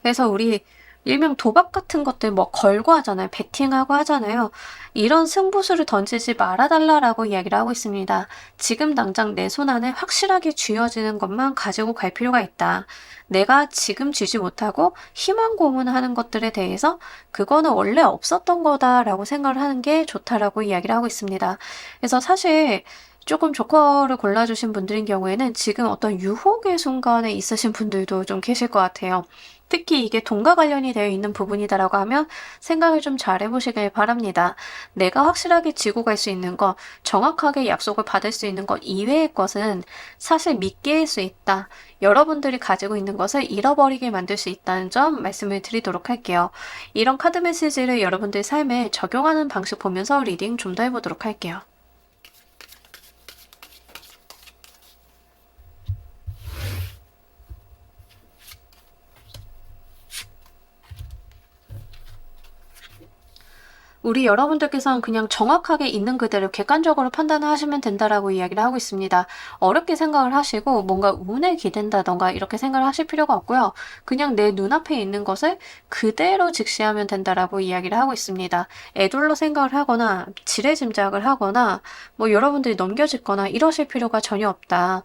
그래서 우리 일명 도박 같은 것들 뭐 걸고 하잖아요. 베팅하고 하잖아요. 이런 승부수를 던지지 말아달라라고 이야기를 하고 있습니다. 지금 당장 내 손 안에 확실하게 쥐어지는 것만 가지고 갈 필요가 있다. 내가 지금 쥐지 못하고 희망 고문하는 것들에 대해서 그거는 원래 없었던 거다라고 생각을 하는 게 좋다라고 이야기를 하고 있습니다. 그래서 사실 조금 조커를 골라주신 분들인 경우에는 지금 어떤 유혹의 순간에 있으신 분들도 좀 계실 것 같아요. 특히 이게 돈과 관련이 되어 있는 부분이다라고 하면 생각을 좀 잘 해보시길 바랍니다. 내가 확실하게 지고 갈 수 있는 것, 정확하게 약속을 받을 수 있는 것 이외의 것은 사실 미끼일 수 있다. 여러분들이 가지고 있는 것을 잃어버리게 만들 수 있다는 점 말씀을 드리도록 할게요. 이런 카드 메시지를 여러분들 삶에 적용하는 방식 보면서 리딩 좀 더 해보도록 할게요. 우리 여러분들께서는 그냥 정확하게 있는 그대로 객관적으로 판단을 하시면 된다라고 이야기를 하고 있습니다. 어렵게 생각을 하시고 뭔가 운에 기댄다던가 이렇게 생각을 하실 필요가 없고요. 그냥 내 눈앞에 있는 것을 그대로 직시하면 된다라고 이야기를 하고 있습니다. 애둘러 생각을 하거나 지레짐작을 하거나 뭐 여러분들이 넘겨짓거나 이러실 필요가 전혀 없다.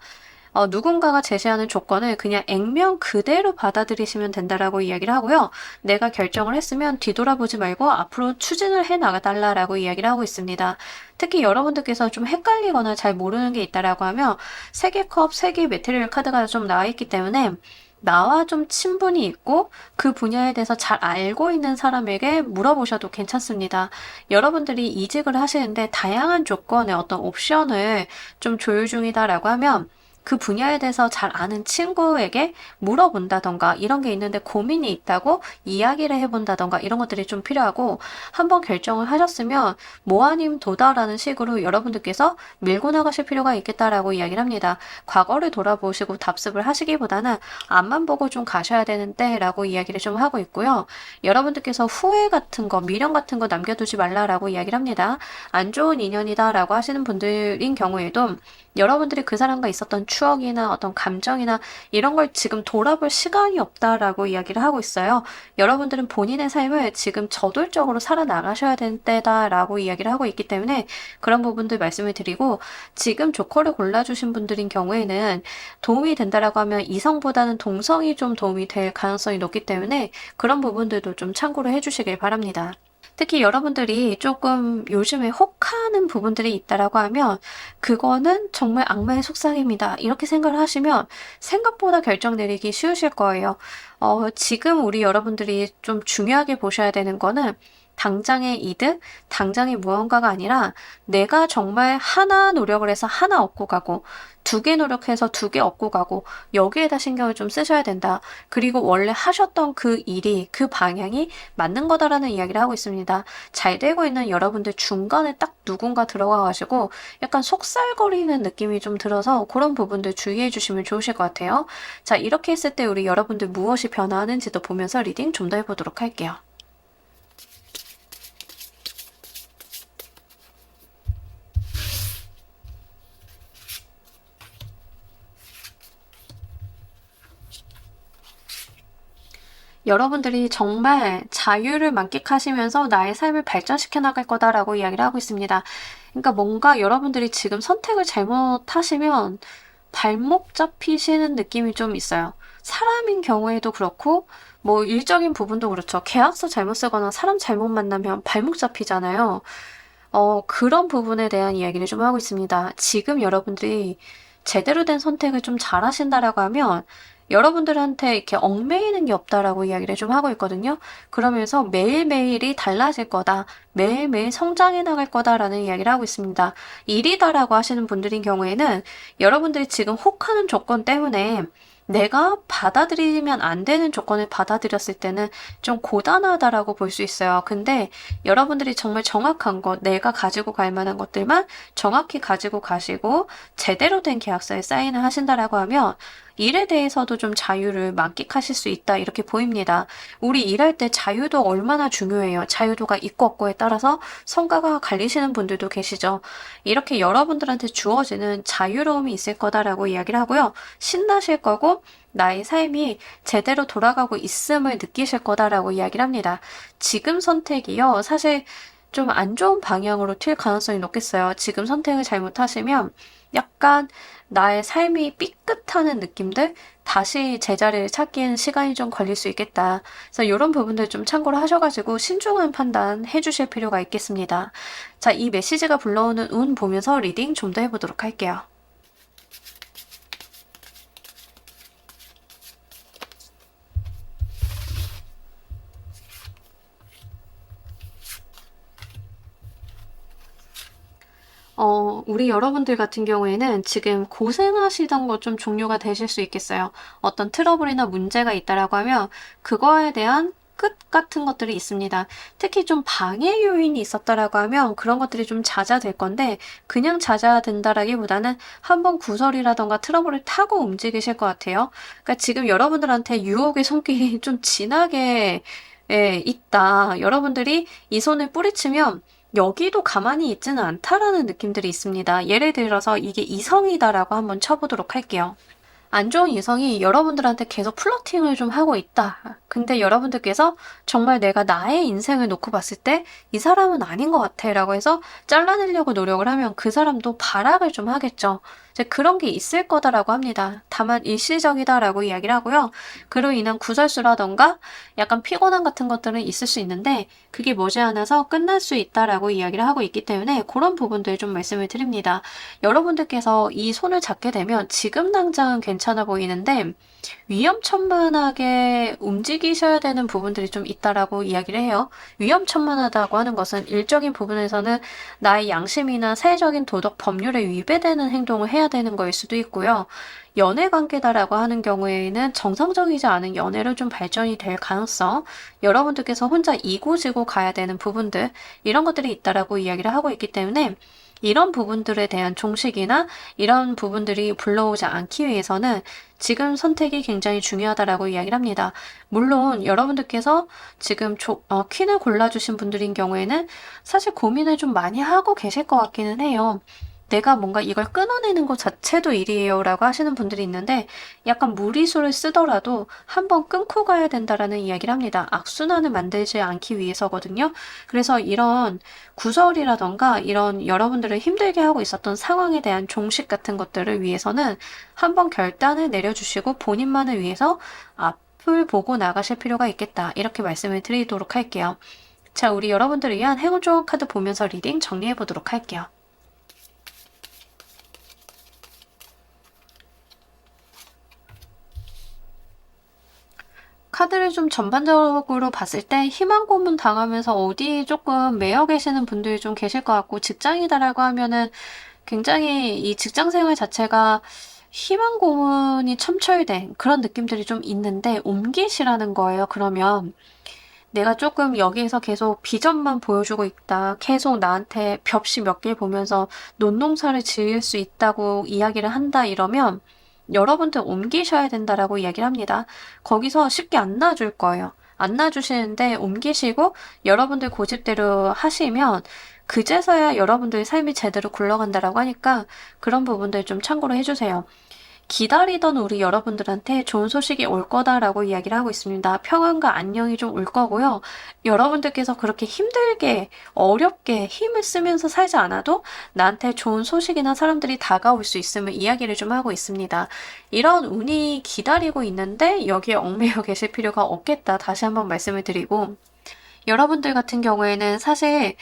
누군가가 제시하는 조건을 그냥 액면 그대로 받아들이시면 된다라고 이야기를 하고요. 내가 결정을 했으면 뒤돌아보지 말고 앞으로 추진을 해 나가달라라고 이야기를 하고 있습니다. 특히 여러분들께서 좀 헷갈리거나 잘 모르는 게 있다라고 하면 세개 컵, 세개 메테리얼 카드가 좀 나와 있기 때문에 나와 좀 친분이 있고 그 분야에 대해서 잘 알고 있는 사람에게 물어보셔도 괜찮습니다. 여러분들이 이직을 하시는데 다양한 조건의 어떤 옵션을 좀 조율 중이다라고 하면 그 분야에 대해서 잘 아는 친구에게 물어본다던가 이런 게 있는데 고민이 있다고 이야기를 해본다던가 이런 것들이 좀 필요하고 한번 결정을 하셨으면 뭐 아님 도다라는 식으로 여러분들께서 밀고 나가실 필요가 있겠다라고 이야기를 합니다. 과거를 돌아보시고 답습을 하시기보다는 앞만 보고 좀 가셔야 되는데 라고 이야기를 좀 하고 있고요. 여러분들께서 후회 같은 거, 미련 같은 거 남겨두지 말라라고 이야기를 합니다. 안 좋은 인연이다 라고 하시는 분들인 경우에도 여러분들이 그 사람과 있었던 추억이나 어떤 감정이나 이런 걸 지금 돌아볼 시간이 없다라고 이야기를 하고 있어요. 여러분들은 본인의 삶을 지금 저돌적으로 살아나가셔야 되는 때다라고 이야기를 하고 있기 때문에 그런 부분들 말씀을 드리고 지금 조커를 골라주신 분들인 경우에는 도움이 된다라고 하면 이성보다는 동성이 좀 도움이 될 가능성이 높기 때문에 그런 부분들도 좀 참고를 해주시길 바랍니다. 특히 여러분들이 조금 요즘에 혹하는 부분들이 있다라고 하면 그거는 정말 악마의 속삭임이다. 이렇게 생각을 하시면 생각보다 결정 내리기 쉬우실 거예요. 지금 우리 여러분들이 좀 중요하게 보셔야 되는 거는 당장의 이득, 당장의 무언가가 아니라 내가 정말 하나 노력을 해서 하나 얻고 가고 2개 노력해서 2개 얻고 가고 여기에다 신경을 좀 쓰셔야 된다. 그리고 원래 하셨던 그 일이 그 방향이 맞는 거다라는 이야기를 하고 있습니다. 잘 되고 있는 여러분들 중간에 딱 누군가 들어가가지고 약간 속살거리는 느낌이 좀 들어서 그런 부분들 주의해 주시면 좋으실 것 같아요. 자, 이렇게 했을 때 우리 여러분들 무엇이 변화하는지도 보면서 리딩 좀 더 해보도록 할게요. 여러분들이 정말 자유를 만끽하시면서 나의 삶을 발전시켜 나갈 거다라고 이야기를 하고 있습니다. 그러니까 뭔가 여러분들이 지금 선택을 잘못하시면 발목 잡히시는 느낌이 좀 있어요. 사람인 경우에도 그렇고 뭐 일적인 부분도 그렇죠. 계약서 잘못 쓰거나 사람 잘못 만나면 발목 잡히잖아요. 그런 부분에 대한 이야기를 좀 하고 있습니다. 지금 여러분들이 제대로 된 선택을 좀 잘하신다라고 하면 여러분들한테 이렇게 얽매이는 게 없다라고 이야기를 좀 하고 있거든요. 그러면서 매일매일이 달라질 거다. 매일매일 성장해 나갈 거다라는 이야기를 하고 있습니다. 일이다라고 하시는 분들인 경우에는 여러분들이 지금 혹하는 조건 때문에 내가 받아들이면 안 되는 조건을 받아들였을 때는 좀 고단하다라고 볼 수 있어요. 근데 여러분들이 정말 정확한 것, 내가 가지고 갈 만한 것들만 정확히 가지고 가시고 제대로 된 계약서에 사인을 하신다라고 하면 일에 대해서도 좀 자유를 만끽하실 수 있다 이렇게 보입니다. 우리 일할 때 자유도 얼마나 중요해요. 자유도가 있고 없고에 따라서 성과가 갈리시는 분들도 계시죠. 이렇게 여러분들한테 주어지는 자유로움이 있을 거다라고 이야기를 하고요. 신나실 거고 나의 삶이 제대로 돌아가고 있음을 느끼실 거다라고 이야기를 합니다. 지금 선택이요. 사실 좀 안 좋은 방향으로 튈 가능성이 높겠어요. 지금 선택을 잘못하시면 약간 나의 삶이 삐끗하는 느낌들? 다시 제자리를 찾기에는 시간이 좀 걸릴 수 있겠다. 그래서 이런 부분들 좀 참고를 하셔가지고 신중한 판단 해주실 필요가 있겠습니다. 자, 이 메시지가 불러오는 운 보면서 리딩 좀 더 해보도록 할게요. 우리 여러분들 같은 경우에는 지금 고생하시던 것 좀 종료가 되실 수 있겠어요. 어떤 트러블이나 문제가 있다라고 하면 그거에 대한 끝 같은 것들이 있습니다. 특히 좀 방해 요인이 있었다라고 하면 그런 것들이 좀 잦아들 건데 그냥 잦아든다라기보다는 한번 구설이라던가 트러블을 타고 움직이실 것 같아요. 그러니까 지금 여러분들한테 유혹의 손길이 좀 진하게 있다. 여러분들이 이 손을 뿌리치면 여기도 가만히 있지는 않다라는 느낌들이 있습니다. 예를 들어서 이게 이성이다라고 한번 쳐보도록 할게요. 안 좋은 이성이 여러분들한테 계속 플러팅을 좀 하고 있다. 근데 여러분들께서 정말 내가 나의 인생을 놓고 봤을 때 이 사람은 아닌 것 같아 라고 해서 잘라내려고 노력을 하면 그 사람도 발악을 좀 하겠죠. 이제 그런 게 있을 거다라고 합니다. 다만 일시적이다라고 이야기를 하고요. 그로 인한 구설수라던가 약간 피곤함 같은 것들은 있을 수 있는데 그게 머지않아서 끝날 수 있다라고 이야기를 하고 있기 때문에 그런 부분들 좀 말씀을 드립니다. 여러분들께서 이 손을 잡게 되면 지금 당장은 괜찮아 보이는데 위험천만하게 움직이셔야 되는 부분들이 좀 있다라고 이야기를 해요. 위험천만하다고 하는 것은 일적인 부분에서는 나의 양심이나 사회적인 도덕 법률에 위배되는 행동을 해야 되는 거일 수도 있고요. 연애 관계다라고 하는 경우에는 정상적이지 않은 연애로 좀 발전이 될 가능성, 여러분들께서 혼자 이고지고 가야 되는 부분들, 이런 것들이 있다라고 이야기를 하고 있기 때문에 이런 부분들에 대한 종식이나 이런 부분들이 불러오지 않기 위해서는 지금 선택이 굉장히 중요하다라고 이야기를 합니다. 물론 여러분들께서 지금 퀸을 골라주신 분들인 경우에는 사실 고민을 좀 많이 하고 계실 것 같기는 해요. 내가 뭔가 이걸 끊어내는 것 자체도 일이에요 라고 하시는 분들이 있는데 약간 무리수를 쓰더라도 한번 끊고 가야 된다라는 이야기를 합니다. 악순환을 만들지 않기 위해서거든요. 그래서 이런 구설이라던가 이런 여러분들을 힘들게 하고 있었던 상황에 대한 종식 같은 것들을 위해서는 한번 결단을 내려주시고 본인만을 위해서 앞을 보고 나가실 필요가 있겠다. 이렇게 말씀을 드리도록 할게요. 자, 우리 여러분들을 위한 행운 좋은 카드 보면서 리딩 정리해 보도록 할게요. 카드를 좀 전반적으로 봤을 때 희망 고문 당하면서 어디 조금 매여 계시는 분들이 좀 계실 것 같고 직장이다라고 하면은 굉장히 이 직장 생활 자체가 희망 고문이 첨철된 그런 느낌들이 좀 있는데 옮기시라는 거예요. 그러면 내가 조금 여기에서 계속 비전만 보여주고 있다. 계속 나한테 벽시 몇 개 보면서 논농사를 지을 수 있다고 이야기를 한다 이러면 여러분들 옮기셔야 된다라고 이야기를 합니다. 거기서 쉽게 안 놔줄 거예요. 안 놔주시는데 옮기시고 여러분들 고집대로 하시면 그제서야 여러분들의 삶이 제대로 굴러간다라고 하니까 그런 부분들 좀 참고로 해주세요. 기다리던 우리 여러분들한테 좋은 소식이 올 거다라고 이야기를 하고 있습니다. 평안과 안녕이 좀 올 거고요. 여러분들께서 그렇게 힘들게, 어렵게 힘을 쓰면서 살지 않아도 나한테 좋은 소식이나 사람들이 다가올 수 있음을 이야기를 좀 하고 있습니다. 이런 운이 기다리고 있는데 여기에 얽매여 계실 필요가 없겠다. 다시 한번 말씀을 드리고, 여러분들 같은 경우에는 사실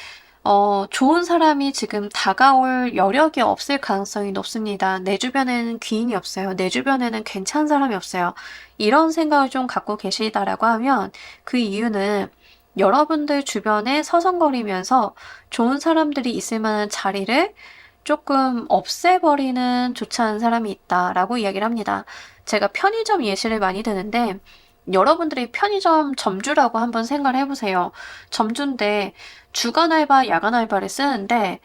좋은 사람이 지금 다가올 여력이 없을 가능성이 높습니다. 내 주변에는 귀인이 없어요. 내 주변에는 괜찮은 사람이 없어요. 이런 생각을 좀 갖고 계시다라고 하면 그 이유는 여러분들 주변에 서성거리면서 좋은 사람들이 있을 만한 자리를 조금 없애버리는 좋지 않은 사람이 있다라고 이야기를 합니다. 제가 편의점 예시를 많이 드는데 여러분들이 편의점 점주라고 한번 생각을 해보세요. 점주인데 주간 알바, 야간 알바를 쓰는데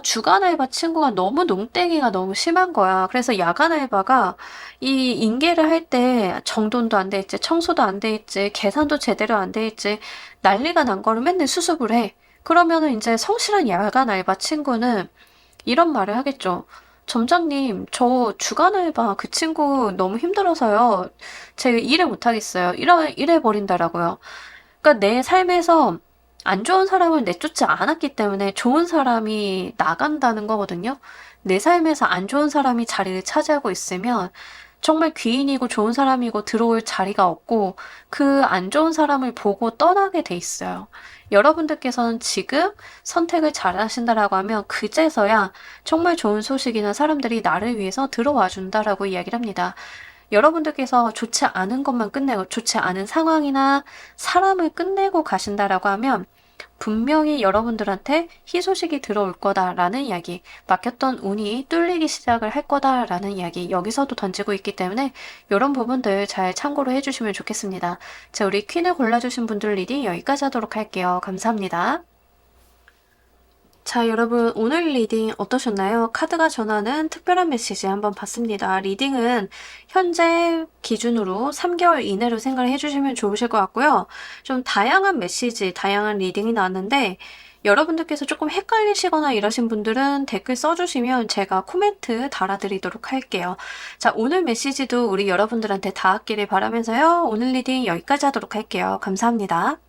주간 알바 친구가 너무 농땡이가 너무 심한 거야. 그래서 야간 알바가 이 인계를 할 때 정돈도 안 돼 있지, 청소도 안 돼 있지, 계산도 제대로 안 돼 있지, 난리가 난 거를 맨날 수습을 해. 그러면은 이제 성실한 야간 알바 친구는 이런 말을 하겠죠. 점장님, 저 주간 알바 그 친구 너무 힘들어서요. 제가 일을 못하겠어요. 이래버린다라고요. 그러니까 내 삶에서 안 좋은 사람을 내쫓지 않았기 때문에 좋은 사람이 나간다는 거거든요. 내 삶에서 안 좋은 사람이 자리를 차지하고 있으면 정말 귀인이고 좋은 사람이고 들어올 자리가 없고 그 안 좋은 사람을 보고 떠나게 돼 있어요. 여러분들께서는 지금 선택을 잘 하신다라고 하면 그제서야 정말 좋은 소식이나 사람들이 나를 위해서 들어와 준다라고 이야기를 합니다. 여러분들께서 좋지 않은 것만 끝내고 좋지 않은 상황이나 사람을 끝내고 가신다라고 하면 분명히 여러분들한테 희소식이 들어올 거다라는 이야기, 막혔던 운이 뚫리기 시작을 할 거다라는 이야기 여기서도 던지고 있기 때문에 이런 부분들 잘 참고로 해주시면 좋겠습니다. 자, 우리 퀸을 골라주신 분들 리딩 여기까지 하도록 할게요. 감사합니다. 자, 여러분 오늘 리딩 어떠셨나요? 카드가 전하는 특별한 메시지 한번 봤습니다. 리딩은 현재 기준으로 3개월 이내로 생각을 해주시면 좋으실 것 같고요. 좀 다양한 메시지, 다양한 리딩이 나왔는데 여러분들께서 조금 헷갈리시거나 이러신 분들은 댓글 써주시면 제가 코멘트 달아드리도록 할게요. 자, 오늘 메시지도 우리 여러분들한테 닿았기를 바라면서요. 오늘 리딩 여기까지 하도록 할게요. 감사합니다.